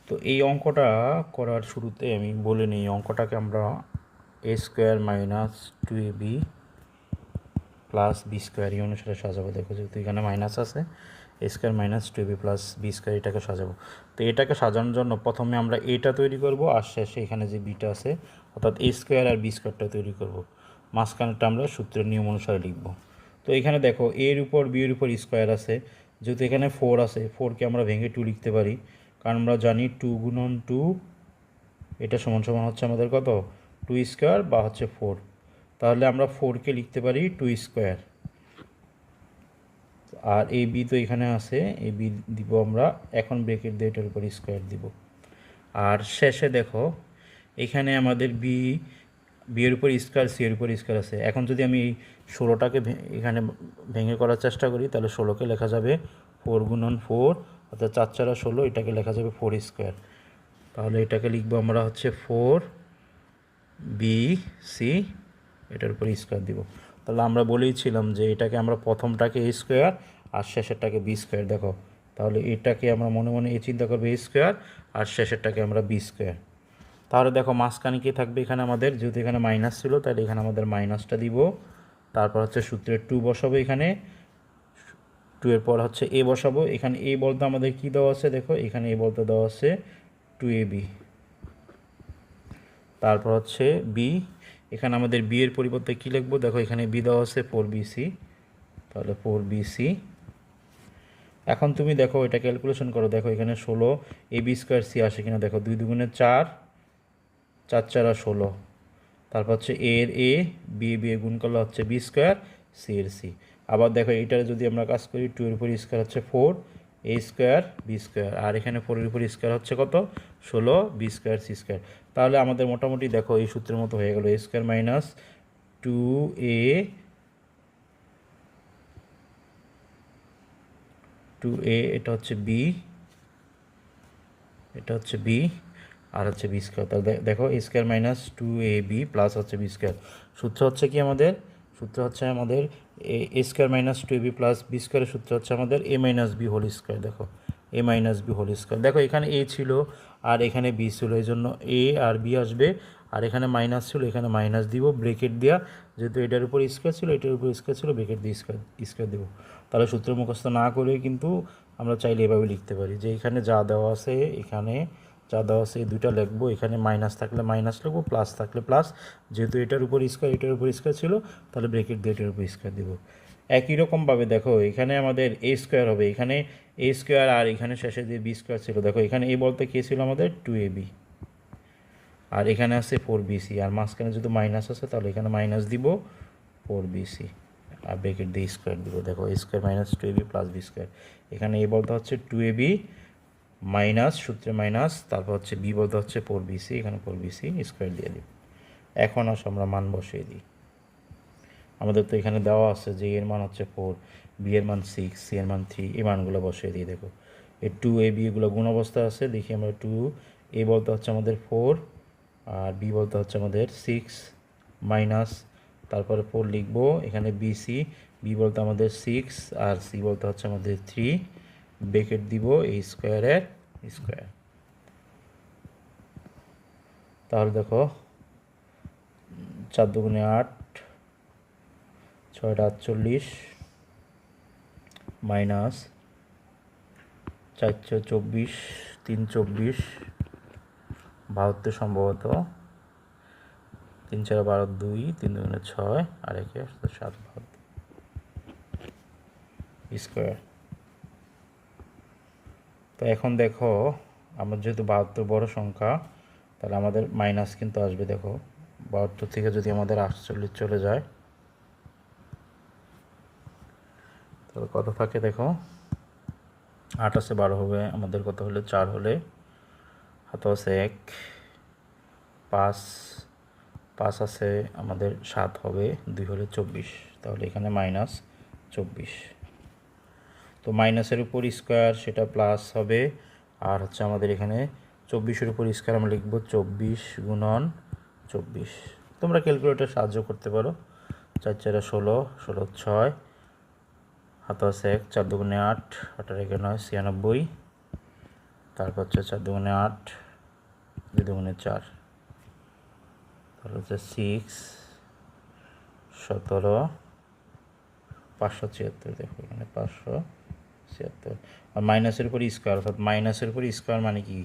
তো এই অঙ্কটা করার শুরুতে আমি বলে নিই, অঙ্কটাকে আমরা A square minus 2ab plus B square এই অনুসারে সাজাবো। দেখো যেহেতু এখানে মাইনাস আছে, A square minus 2ab plus B square এটাকে সাজাবো। তো এটাকে সাজানোর জন্য প্রথমে আমরা এটা তৈরি করব, আর শেষে এখানে যে বিটা আছে অর্থাৎ এ স্কোয়ার আর বি স্কোয়ারটা তৈরি করব। মাঝখানেরটা আমরা সূত্রের নিয়ম অনুসারে লিখব। তো এখানে দেখো এর উপর বি এর উপর স্কোয়ার আছে, যেহেতু এখানে 4 আছে, 4কে আমরা ভেঙে 2 লিখতে পারি, কারণ আমরা জানি 2 গুণন 2 এটা সমান সমান হচ্ছে আমাদের কত 2 স্কোয়ার বা হচ্ছে 4। তাহলে আমরা 4কে লিখতে পারি 2 স্কোয়ার। আর এই বি তো এখানে আছে, এই বি দিব আমরা, এখন ব্রেকেট দিয়ে এটার উপর স্কোয়ার দিব। আর শেষে দেখো এখানে আমাদের বি এর উপর স্কোয়ার, সি এর উপর স্কোয়ার আছে। এখন যদি আমি এই 16টাকে এখানে ভেঙে করার চেষ্টা করি, তাহলে 16কে লেখা যাবে 4 গুণন 4, অর্থাৎ 4 4 16, এটাকে লেখা যাবে 4 স্কোয়ার। তাহলে এটাকে লিখবো আমরা হচ্ছে 4 বি সি, এটার উপর স্কোয়ার দিব। তাহলে আমরা বলেইছিলাম যে এটাকে আমরা প্রথমটাকে এ স্কোয়ার আর শেষেরটাকে বি স্কোয়ার। দেখো তাহলে এটাকে আমরা মনে মনে এই চিন্তা করবো এ স্কোয়ার আর শেষেরটাকে আমরা বি স্কোয়ার। তাহলে দেখো মাঝখানে কী থাকবে এখানে আমাদের, যেহেতু এখানে মাইনাস ছিল তাহলে এখানে আমাদের মাইনাসটা দিব। তারপর হচ্ছে সূত্রের 2 বসাবো, এখানে 2 এর পর হচ্ছে এ বসাবো। এখানে এ বলতে আমাদের কী দেওয়া আছে, দেখো এখানে এ বলতে দেওয়া আছে 2ab। তারপর হচ্ছে বি, এখানে আমাদের বি এর পরিবর্তে কী লিখবো, দেখো এখানে বি দেওয়া আছে 4bc, তাহলে 4bc। এখন তুমি দেখো এটা ক্যালকুলেশন করো, দেখো এখানে 16 ab স্কোয়ার সি আসে কিনা, দেখো 2 2 4, 4 4 16। তারপর হচ্ছে এর এ, বি বি গুণ করলে হচ্ছে বি স্কোয়ার, সি এর সি। আবার দেখো এইটার যদি আমরা কাজ করি, 2 এর উপর স্কোয়ার হচ্ছে 4 এ স্কোয়ার বি স্কোয়ার, আর এখানে 4 এর উপর স্কোয়ার হচ্ছে কত 16 বি স্কোয়ার সি স্কোয়ার। তাহলে আমাদের মোটামুটি দেখো এই সূত্রের মতো হয়ে গেল এ স্কোয়ার মাইনাস 2a 2a, এটা হচ্ছে বি, এটা হচ্ছে বি, আর হচ্ছে বি স্কোয়ার। তাহলে দেখো A square minus 2ab plus হচ্ছে বি স্কোয়ার। সূত্র হচ্ছে কি আমাদের, সূত্র হচ্ছে আমাদের A square minus 2ab plus B স্কোয়ারের সূত্র হচ্ছে আমাদের A minus B whole square. দেখো A minus B whole square, দেখো এখানে এ ছিল আর এখানে বি ছিল, এই জন্য এ আর বি আসবে, আর এখানে মাইনাস ছিল এখানে মাইনাস দিব ব্রেকেট দেওয়া, যেহেতু এটার উপর স্কোয়ার ছিল এটার উপর স্কোয়ার ছিল, ব্রেকেট দিয়ে স্কোয়ার দেবো। তাহলে সূত্র মুখস্থ না করে কিন্তু আমরা চাইলে এভাবে লিখতে পারি যে এখানে যা দেওয়া আছে, এখানে যা দেওয়া আছে এই দুইটা লিখবো, এখানে মাইনাস থাকলে মাইনাস লিখবো, প্লাস থাকলে প্লাস, যেহেতু এটার উপর স্কোয়ার এটার উপর স্কোয়ার ছিল তাহলে ব্রেকেট দিয়ে এটার উপর স্কোয়ার দেবো। একই রকমভাবে দেখো এখানে আমাদের এ স্কোয়ার হবে, এখানে এ স্কোয়ার আর এখানে শেষে যে বি স্কোয়ার ছিল, দেখো এখানে এ বলতে কে ছিল আমাদের 2ab, আর এখানে আছে 4bc, আর মাঝখানে যদি মাইনাস আছে তাহলে এখানে মাইনাস দিব 4bc আর ব্রেকেট দিয়ে স্কোয়ার দিব। দেখো A square minus 2ab plus B square, এখানে এ বলতে হচ্ছে 2ab মাইনাস সূত্রে মাইনাস, তারপর হচ্ছে বি বলতে হচ্ছে 4bc, এখানে 4bc স্কোয়ার দিয়ে দিই। এখন আসো আমরা মান বসিয়ে দিই। আমাদের তো এখানে দেওয়া আছে যে এর মান হচ্ছে 4, বি এর মান 6, সি এর মান 3, এই মানগুলো বসিয়ে দিই। দেখো এই 2ab এগুলো গুণ অবস্থা আছে, দেখি আমরা 2a বলতে হচ্ছে আমাদের 4 আর বি বলতে হচ্ছে আমাদের 6 মাইনাস, তারপরে 4 লিখবো, এখানে বিসি, বি বলতে আমাদের 6 আর সি বলতে হচ্ছে আমাদের 3, ব্রেকেট দিব এই স্কোয়ারের স্কোয়ার। তাহলে দেখো 4 দুগুণে 8, 6 48 মাইনাস 4 24, 3 24, 72 সম্ভবত, 3 4 12 2, 3 দুগুণে 6 আর 1 7 স্কোয়ার। তো এখন দেখো আমার যেহেতু 72 বড় সংখ্যা, তাহলে আমাদের মাইনাস কিন্তু আসবে। দেখো 72 থেকে যদি আমাদের 48 চলে যায় তাহলে কত থাকে, দেখো 8 আছে 12 হবে আমাদের, কত হলে 4 হলে, হাত আছে 1, 5 5 আছে আমাদের 7 হবে, 2 হলে 24, তাহলে এখানে মাইনাস 24। তো মাইনাসের উপর স্কোয়ার সেটা প্লাস হবে, আর হচ্ছে আমাদের এখানে 24-এর উপর স্কোয়ার আমরা লিখব 24 গুণন 24। তোমরা ক্যালকুলেটর সাহায্য করতে পারো, 4 4 16, 16 6, হাত আছে 1, 4 দুগুণে 8, 8 আর 1 9, 96, তারপর হচ্ছে 4 দুগুণে 8, 2 দুগুণে 4, তারপর হচ্ছে 6 17, 576, দেখো এখানে 576, 76 আর মাইনাসের উপর স্কোয়ার, অর্থাৎ মাইনাসের উপর স্কোয়ার মানে কি,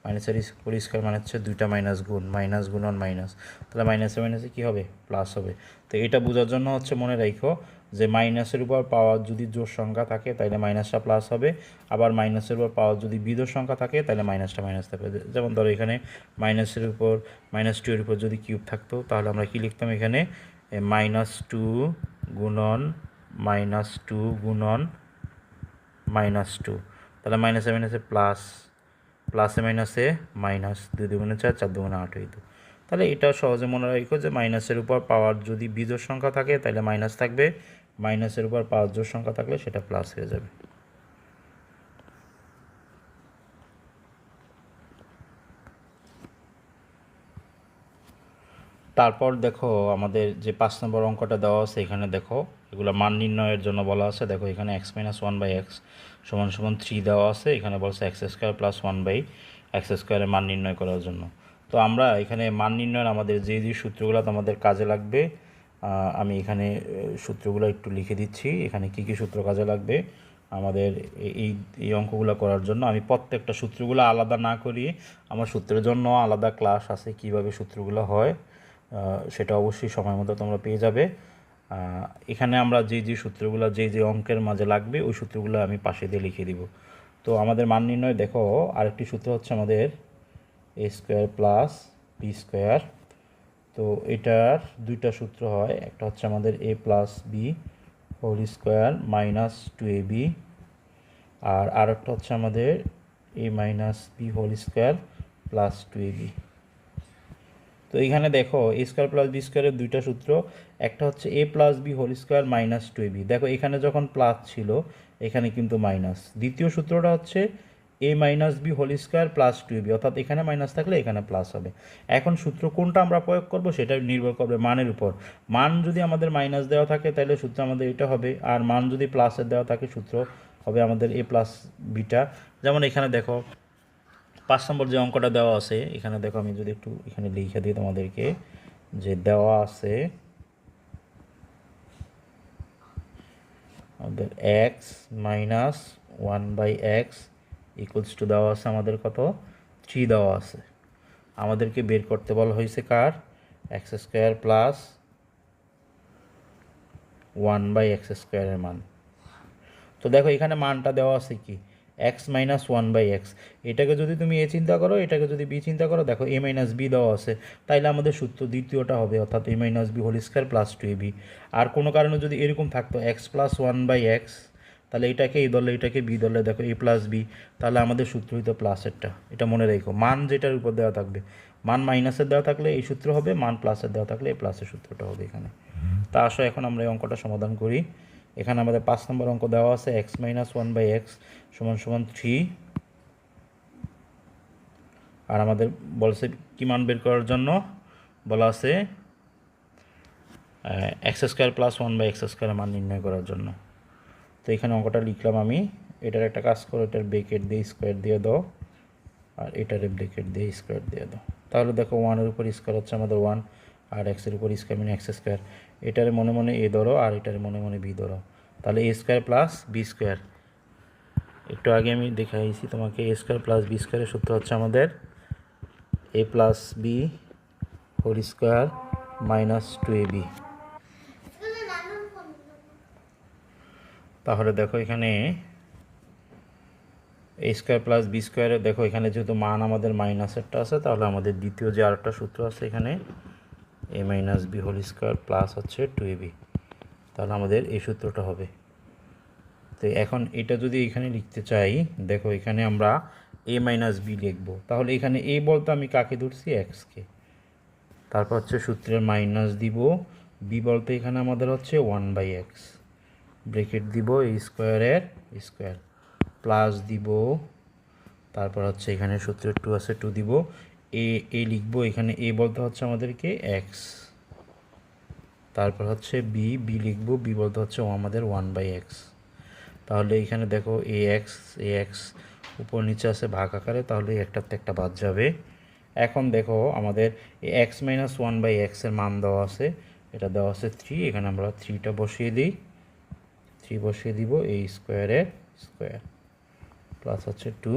মাইনাসের উপর স্কোয়ার মানে হচ্ছে দুইটা মাইনাস গুণ, মাইনাস গুণন মাইনাস, তাহলে মাইনাসে মাইনাসে কী হবে, প্লাস হবে। তো এটা বোঝার জন্য হচ্ছে মনে রাখো যে মাইনাসের উপর পাওয়ার যদি জোড় সংখ্যা থাকে তাহলে মাইনাসটা প্লাস হবে, আবার মাইনাসের উপর পাওয়ার যদি বিজোড় সংখ্যা থাকে তাহলে মাইনাসটা মাইনাস থাকবে। যেমন ধরো এখানে মাইনাসের উপর -2 এর উপর যদি কিউব থাকতো তাহলে আমরা কি লিখতাম, এখানে -2 গুণন -2 গুণন -2, তাহলে মাইনাসে মাইনাসে প্লাস, প্লাসে মাইনাসে মাইনাস, 2 দুগুণে 4, 4 দুগুণে 8 হইতো। তাহলে এটা সহজে মনে রাখো যে মাইনাসের উপর পাওয়ার যদি বিজোড় সংখ্যা থাকে তাহলে মাইনাস থাকবে, মাইনাসের উপর পাওয়ার জোড় সংখ্যা থাকলে সেটা প্লাস হয়ে যাবে। তারপর দেখো আমাদের যে 5 নম্বর অঙ্কটা দেওয়া আছে এখানে দেখো এগুলো মান নির্ণয়ের জন্য বলা আছে। দেখো এখানে x-1/x সমান সমান 3 দেওয়া আছে, এখানে বলছে x² + 1/x² এর মান নির্ণয় করার জন্য। তো আমরা এখানে মান নির্ণয়ের আমাদের যে যে সূত্রগুলো তোমাদের কাজে লাগবে, আমি এখানে সূত্রগুলো একটু লিখে দিচ্ছি, এখানে কী কী সূত্র কাজে লাগবে আমাদের এই এই অঙ্কগুলো করার জন্য। আমি প্রত্যেকটা সূত্রগুলো আলাদা না করিয়ে আমার সূত্রের জন্য আলাদা ক্লাস আছে, কিভাবে সূত্রগুলো হয় সেটা অবশ্যই সময় মতো তোমরা পেয়ে যাবে। এখানে আমরা যে যে সূত্রগুলো যে যে অঙ্কের মাঝে লাগবে ওই সূত্রগুলো আমি পাশে দিয়ে লিখে দিব। তো আমাদের মান নির্ণয় দেখো আরেকটি সূত্র হচ্ছে আমাদের a² + b²। তো এটার দুইটা সূত্র হয়, একটা হচ্ছে আমাদের a + b² - 2ab, আর আরেকটা হচ্ছে আমাদের a - b² + 2ab। তো এইখানে দেখো a² + b² এর দুইটা সূত্র, একটা হচ্ছে a + b² - 2ab। দেখো এখানে যখন প্লাস ছিল এখানে কিন্তু মাইনাস। দ্বিতীয় সূত্রটা হচ্ছে a - b² + 2ab, অর্থাৎ এখানে মাইনাস থাকলে এখানে প্লাস হবে। এখন সূত্র কোনটা আমরা প্রয়োগ করব সেটা নির্ভর করবে মানের উপর। মান যদি আমাদের মাইনাস দেওয়া থাকে তাহলে সূত্র আমাদের এটা হবে, আর মান যদি প্লাসের দেওয়া থাকে সূত্র হবে আমাদের a + bটা। যেমন এখানে দেখো 5 নম্বর যে অঙ্কটা দেওয়া আছে এখানে দেখো, আমি যদি একটু এখানে লিখে দিই তোমাদেরকে, যে দেওয়া আছে আমাদের x - 1/x = দেওয়া আছে আমাদের কত, 3 দেওয়া আছে। আমাদেরকে বের করতে বলা হয়েছে কার, x² + 1/x² এর মান। তো দেখো এখানে মানটা দেওয়া আছে কি, x - 1/x, এটাকে যদি তুমি a চিন্তা করো, এটাকে যদি b চিন্তা করো, দেখো a - b দেওয়া আছে, তাইলে আমাদের সূত্র দ্বিতীয়টা হবে, অর্থাৎ a - b² + 2ab। আর কোনো কারণে যদি এরকম থাকতো x + 1/x, তাহলে এটাকে a ধরলে এটাকে b ধরলে দেখো a + b, তাহলে আমাদের সূত্র হইতো প্লাসেরটা। এটা মনে রেখো, মান যেটার উপর দেওয়া থাকবে, মান মাইনাসের দেওয়া থাকলে এই সূত্র হবে, মান প্লাসের দেওয়া থাকলে এই প্লাসের সূত্রটা হবে এখানে। তা আসো এখন আমরা এই অঙ্কটা সমাধান করি। এখানে আমাদের 5 নম্বর অঙ্ক দেওয়া আছে x - 1/x = 3, আর আমাদের বলছে কি মান বের করার জন্য, বলা আছে x² + 1/x² মান নির্ণয় করার জন্য। তো এখানে অঙ্কটা লিখলাম আমি, এটার একটা কাজ করো, এটার ব্রেকেট দিয়ে স্কোয়ার দিয়ে দাও, আর এটার ব্রেকেট দিয়ে স্কোয়ার দিয়ে দাও। তাহলে দেখো 1 এর উপর স্কোয়ার হচ্ছে আমাদের 1, আর x-এর উপর স্কোয়ার মানে x²। এটারে মনে মনে a ধরো আর এটারে মনে মনে b ধরো, তাহলে a² + b²। একটু আগে আমি দেখাইছি তোমাকে, a² + b² এর সূত্র হচ্ছে আমাদের a + b² - 2ab। তাহলে দেখো এখানে a² + b² দেখো এখানে যেহেতু মান আমাদের মাইনাসেরটা আছে, তাহলে আমাদের দ্বিতীয় যে আরেকটা সূত্র আছে এখানে a - b² প্লাস হচ্ছে 2ab, তাহলে আমাদের এই সূত্রটা হবে। তো এখন এটা যদি এখানে লিখতে চাই, দেখো এখানে আমরা a - b লিখবো, তাহলে এখানে a বলতে আমি কাকে ধরছি, x-কে, তারপর হচ্ছে সূত্রের মাইনাস দিব, b বলতে এখানে আমাদের হচ্ছে 1/x, ব্রেকেট দিব a² এর স্কোয়ার, প্লাস দিব, তারপর হচ্ছে এখানে সূত্রের 2 আছে 2 দিব, a লিখবো, এখানে a বলতে হচ্ছে আমাদেরকে x, তারপর হচ্ছে b লিখবো, b বলতে হচ্ছে আমাদের 1/x। তাহলে এখানে দেখো ax উপর নিচে আছে ভাগ আকারে, তাহলে একটাতে একটা বাদ যাবে। এখন দেখো আমাদের x - 1/x এর মান দেওয়া আছে, এটা দেওয়া আছে 3, এখানে আমরা 3টা বসিয়ে দিই, 3 বসিয়ে দিব a² এর স্কোয়ার প্লাস হচ্ছে 2,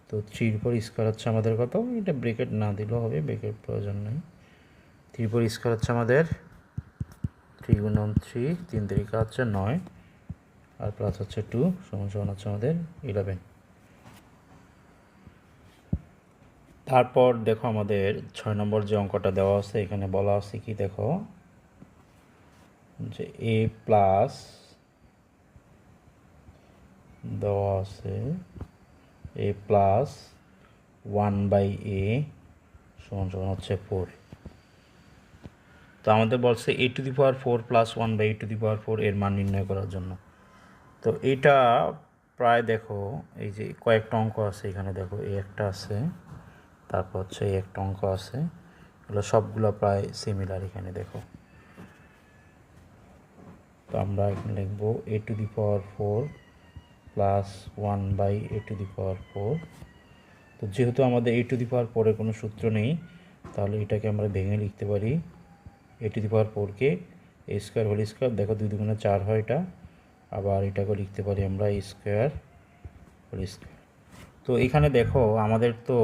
তো 3 উপর স্কোয়ার হচ্ছে আমাদের কত, এটা ব্রেকেট না দিলেও হবে, ব্রেকেট প্রয়োজন নেই। 3 উপর স্কোয়ার হচ্ছে আমাদের 3 গুণন 3, 3 3 হচ্ছে 9, আর প্লাস হচ্ছে 2 সমান সমান হচ্ছে আমাদের 11। তারপর দেখো আমাদের 6 নম্বর যে অঙ্কটা দেওয়া আছে, এখানে বলা আছে কি দেখো, যে a প্লাস দেওয়া আছে a প্লাস 1/a সমান সমান হচ্ছে 4। তো আমাদের বলছে a⁴ প্লাস 1/a⁴ এর মান নির্ণয় করার জন্য। তো এটা প্রায় দেখো এই যে কয়েকটা অঙ্ক আছে এখানে, দেখো এই একটা আছে, তারপর হচ্ছে এই একটা অঙ্ক আছে, এগুলো সবগুলো প্রায় সিমিলার। এখানে দেখো, তো আমরা এখানে লিখবো a⁴ প্লাস 1/a⁴। তো যেহেতু আমাদের a⁴ এর কোনো সূত্র নেই, তাহলে এটাকে আমরা ভেঙে লিখতে পারি a⁴কে a স্কোয়ার হোল স্কোয়ার, দেখো 2 2 4 হয় এটা, আবার এটাকে লিখতে পারি আমরা a স্কোয়ার হোল স্কোয়ার। তো এখানে দেখো আমাদের তো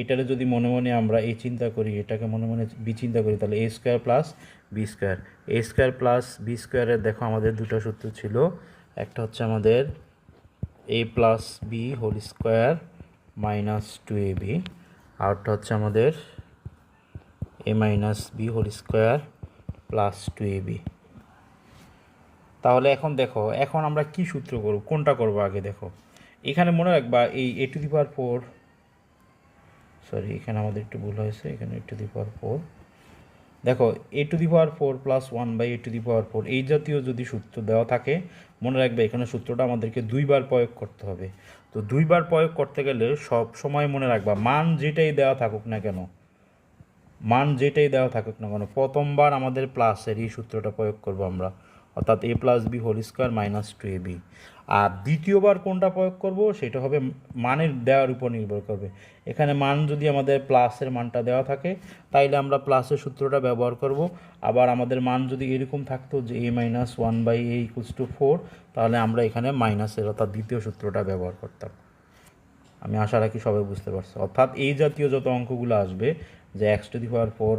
এটারে যদি মনে মনে আমরা এই চিন্তা করি, এটাকে মনে মনে বি চিন্তা করি, তাহলে a square plus B square, a square plus B স্কোয়ারের দেখো আমাদের দুটো সূত্র ছিল, একটা হচ্ছে আমাদের a plus B whole square minus 2ab, আরটা হচ্ছে আমাদের a minus B whole square plus 2ab। তাহলে এখন দেখো, এখন আমরা কি সূত্র করব, কোনটা করব আগে দেখো। এখানে মনে রাখবা এই a⁴, সরি এখানে আমাদের একটু ভুল হয়েছে, এখানে a⁴, দেখো a⁴ প্লাস 1/a⁴, এই জাতীয় যদি সূত্র দেওয়া থাকে, মনে রাখবে এখানে সূত্রটা আমাদেরকে 2বার প্রয়োগ করতে হবে। তো 2বার প্রয়োগ করতে গেলে সব সময় মনে রাখবা মান যেটাই দেওয়া থাকুক না কেন, প্রথমবার আমাদের প্লাসের এই সূত্রটা প্রয়োগ করব আমরা, অর্থাৎ a plus B whole square minus 2ab। আর দ্বিতীয়বার কোনটা প্রয়োগ করব সেটা হবে মানের দেওয়ার উপর নির্ভর করবে। এখানে মান যদি আমাদের প্লাসের মানটা দেওয়া থাকে, তাইলে আমরা প্লাসের সূত্রটা ব্যবহার করব। আবার আমাদের মান যদি এরকম থাকতো যে a মাইনাস 1/a = 4, তাহলে আমরা এখানে মাইনাসের অর্থাৎ দ্বিতীয় সূত্রটা ব্যবহার করতাম। আমি আশা রাখি সবাই বুঝতে পারছো। অর্থাৎ এই জাতীয় যত অঙ্কগুলো আসবে যে x⁴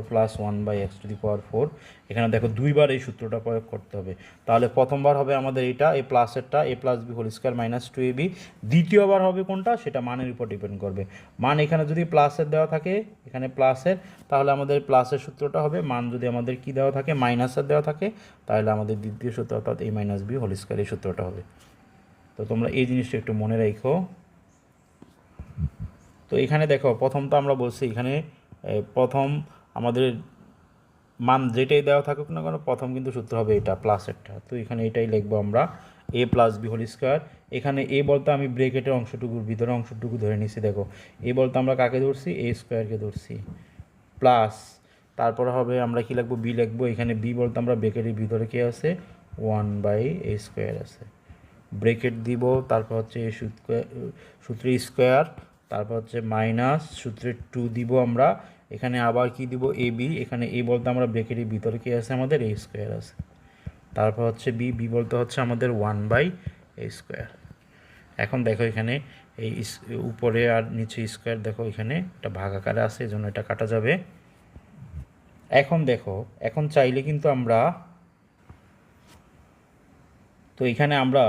প্লাস 1/x⁴, এখানে দেখো 2বার এই সূত্রটা প্রয়োগ করতে হবে। তাহলে প্রথমবার হবে আমাদের এটা এই প্লাসেরটা a plus B whole square minus 2ab, দ্বিতীয়বার হবে কোনটা সেটা মানের উপর ডিপেন্ড করবে। মান এখানে যদি প্লাসের দেওয়া থাকে, এখানে প্লাসের, তাহলে আমাদের প্লাসের সূত্রটা হবে, মান যদি আমাদের কি দেওয়া থাকে মাইনাসের দেওয়া থাকে, তাহলে আমাদের দ্বিতীয় সূত্র অর্থাৎ a minus B whole square এই সূত্রটা হবে। তো তোমরা এই জিনিসটা একটু মনে রাখো। তো এখানে দেখো প্রথম তো আমরা বলছি এখানে প্রথম আমাদের মান যেটাই দেওয়া থাকুক না কেন, প্রথম কিন্তু সূত্র হবে এটা প্লাসেরটা। তো এখানে এটাই লিখবো আমরা a plus B whole square. এখানে a বলতে আমি ব্রেকেটের অংশটুকুর ভিতরে অংশটুকু ধরে নিছি, দেখো a বলতে আমরা কাকে ধরছি, a স্কোয়ারকে ধরছি, প্লাস তারপরে হবে আমরা কি লিখবো, বি লিখবো। এখানে বি বলতে আমরা ব্রেকেটের ভিতরে কে আছে, 1/a² আছে, ব্রেকেট দিব, তারপর হচ্ছে এই সূত্রের স্কোয়ার, তারপর হচ্ছে মাইনাস সূত্রের 2 দিব আমরা, এখানে আবার কি দিব, এ বি, এখানে এ বলতে আমরা ব্রেকেটের ভিতরে কি আছে আমাদের a² আছে, তারপর হচ্ছে বি, বি বলতে হচ্ছে আমাদের 1/a²। এখন দেখো এখানে এই উপরে আর নিচে স্কোয়ার, দেখো এখানে একটা ভাগ আকারে আছে, এই জন্য এটা কাটা যাবে। এখন দেখো, এখন চাইলে কিন্তু আমরা, তো এখানে আমরা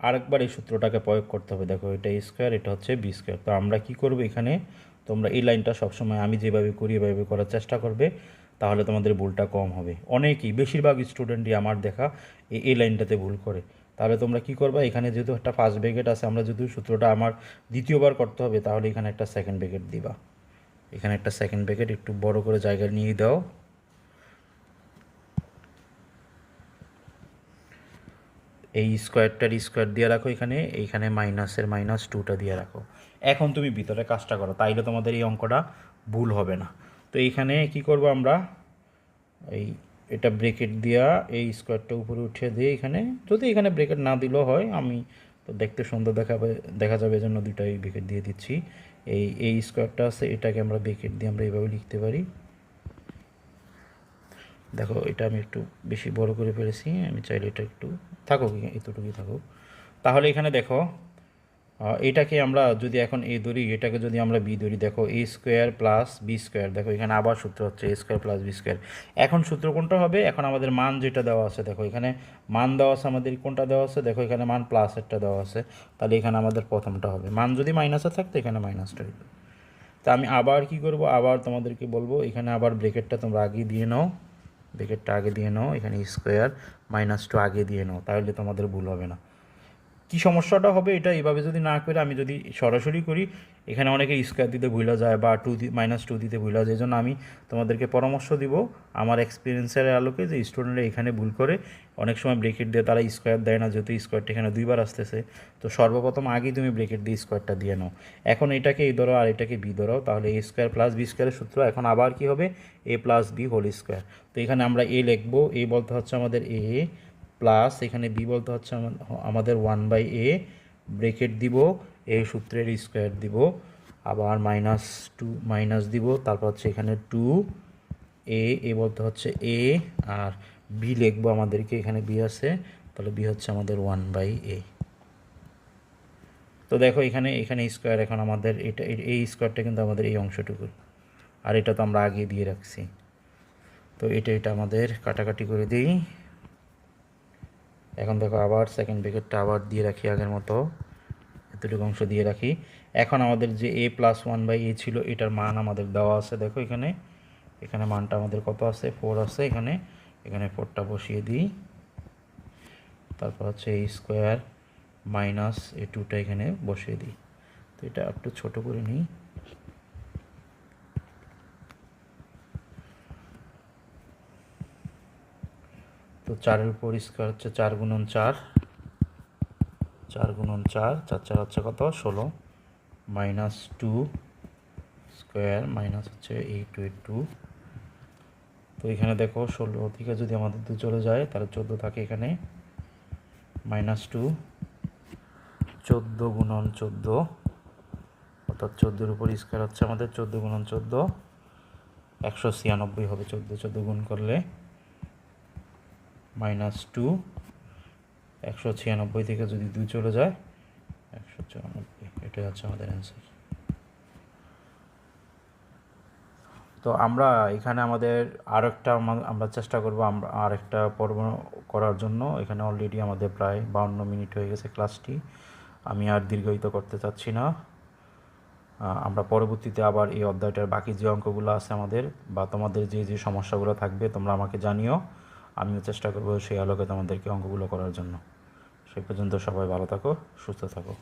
আরেকবার এই সূত্রটাকে প্রয়োগ করতে হবে। দেখো এটা a স্কোয়ার, এটা হচ্ছে বি স্কোয়ার। তো আমরা কি করব এখানে, তোমরা এই লাইনটা সবসময় আমি যেভাবে করি এভাবে করার চেষ্টা করবে, তাহলে তোমাদের ভুলটা কম হবে। অনেকেই, বেশিরভাগ স্টুডেন্টই আমার দেখা এই লাইনটাতে ভুল করে। তাহলে তোমরা কি করবে, এখানে যেহেতু একটা ফার্স্ট ব্র্যাকেট আছে, আমরা যেহেতু সূত্রটা আমার দ্বিতীয়বার করতে হবে, তাহলে এখানে একটা সেকেন্ড ব্র্যাকেট দিবা। এখানে একটা সেকেন্ড ব্র্যাকেট একটু বড় করে জায়গা নিয়ে দাও। এই স্কোয়ারটার স্কোয়ার দিয়ে রাখো এখানে, এইখানে মাইনাসের মাইনাস 2টা দিয়ে রাখো। এখন তুমি ভিতরে কাজটা করো, তাইলে তোমাদের এই অঙ্কটা ভুল হবে না। তো এইখানে কি করব আমরা, এই এটা ব্রেকেট দিয়া এই স্কোয়ারটা উপরে উঠিয়ে দিয়ে, এখানে যদি এখানে ব্রেকেট না দিলেও হয়, আমি তো দেখতে সুন্দর দেখা যাবে এজন্য দুইটাই ব্রেকেট দিয়ে দিচ্ছি। এই স্কোয়ারটা আছে, এটাকে আমরা ব্রেকেট দিয়ে আমরা এইভাবে লিখতে পারি। দেখো এটা আমি একটু বেশি বড় করে ফেলেছি, আমি চাইলে এটা একটু থাকুক, এতটুকুই থাকুক। তাহলে এখানে দেখো এটাকে আমরা যদি এখন এ ধরি, এটাকে যদি আমরা বি ধরি, দেখো A square plus B square, দেখো এখানে আবার সূত্র হচ্ছে এ স্কোয়ার প্লাস বি স্কোয়ার। এখন সূত্র কোনটা হবে? এখন আমাদের মান যেটা দেওয়া আছে, দেখো এখানে মান দেওয়া আছে আমাদের, কোনটা দেওয়া আছে? দেখো এখানে মান প্লাসেরটা দেওয়া আছে, তাহলে এখানে আমাদের প্রথমটা হবে। মান যদি মাইনাসে থাকতো এখানে মাইনাসটা হবে। তা আমি আবার কি করব, আবার তোমাদেরকে বলবো এখানে আবার ব্রেকেটটা তোমরা আগে দিয়ে নাও, ব্রেকেটটা আগে দিয়ে নাও, এখানে স্কোয়ার মাইনাস 2 আগে দিয়ে নাও, তাহলে তোমাদের ভুল হবে না। কী সমস্যাটা হবে, এটা এভাবে যদি না করে আমি যদি সরাসরি করি, এখানে অনেকে স্কোয়ার দিতে ভুলে যায় বা -2 দিতে ভুলে যায়। এই জন্য আমি তোমাদেরকে পরামর্শ দিব আমার এক্সপিরিয়েন্সের আলোকে, যে স্টুডেন্টরা এখানে ভুল করে অনেক সময় ব্রেকেট দিয়ে তারা স্কোয়ার দেয় না, যেহেতু স্কোয়ারটা এখানে 2বার আসতেছে। তো সর্বপ্রথম আগেই তুমি ব্রেকেট দিয়ে স্কোয়ারটা দিয়ে নাও। এখন এটাকে এই ধরো আর এটাকে বি ধরো, তাহলে এ স্কোয়ার প্লাস বি স্কোয়ারের সূত্র এখন আবার কি হবে? এ প্লাস বি হোল স্কোয়ার। তো এখানে আমরা এ লিখবো, এ বলতে হচ্ছে আমাদের এ, প্লাস এখানে বি বলতে হচ্ছে আমাদের 1/a, ব্রেকেট দিব, এই সূত্রের স্কোয়ার দিব, আবার -2 মাইনাস দিব, তারপর হচ্ছে এখানে 2 এ বলতে হচ্ছে এ, আর বি লিখবো আমাদেরকে, এখানে বি আছে, তাহলে বি হচ্ছে আমাদের 1/a। তো দেখো এখানে এখানে স্কোয়ার, এখন আমাদের এটা এই স্কোয়ারটা কিন্তু আমাদের এই অংশটুকু, আর এটা তো আমরা আগে দিয়ে রাখছি। তো এটা আমাদের কাটাকাটি করে দিই। এখন দেখো আবার সেকেন্ড ব্রেকেটটা আবার দিয়ে রাখি আগের মতো, এতটুকু অংশ দিয়ে রাখি। এখন আমাদের যে a + 1/a ছিল, এটার মান আমাদের দেওয়া আছে, দেখো এখানে এখানে মানটা আমাদের কত আছে? 4 আছে এখানে, এখানে 4টা বসিয়ে দিই। তারপর হচ্ছে a স্কোয়ার মাইনাস এই 2টা এখানে বসিয়ে দিই। তো এটা একটু ছোটো করে নিই। তো 4-এর উপর স্কোয়ার হচ্ছে 4 গুণন 4, 4 গুণন 4, 4 4 হচ্ছে কত? 16, -2 স্কোয়ার মাইনাস হচ্ছে 8/2। তো এখানে দেখো 16 থেকে যদি আমাদের 2 চলে যায় তাহলে 14 থাকে এখানে, -2, 14 গুণন 14, অর্থাৎ 14-এর উপর স্কোয়ার হচ্ছে আমাদের 14 গুণন 14, 196 হবে। 14 গুণ করলে -2, 196 থেকে যদি 2 চলে যায় 194, এটাই হচ্ছে আমাদের অ্যান্সার। তো আমরা এখানে আমাদের আরেকটা আমরা চেষ্টা করব আমরা আরেকটা পর্ব করার জন্য। এখানে অলরেডি আমাদের প্রায় 52 মিনিট হয়ে গেছে ক্লাসটি, আমি আর দীর্ঘায়িত করতে চাচ্ছি না। আমরা পরবর্তীতে আবার এই অধ্যায়টার বাকি যে অঙ্কগুলো আছে আমাদের, বা তোমাদের যে সমস্যাগুলো থাকবে তোমরা আমাকে জানিও, আমিও চেষ্টা করব সেই আলোকে তোমাদেরকে অঙ্কগুলো করার জন্য। সেই পর্যন্ত সবাই ভালো থাকো, সুস্থ থাকো।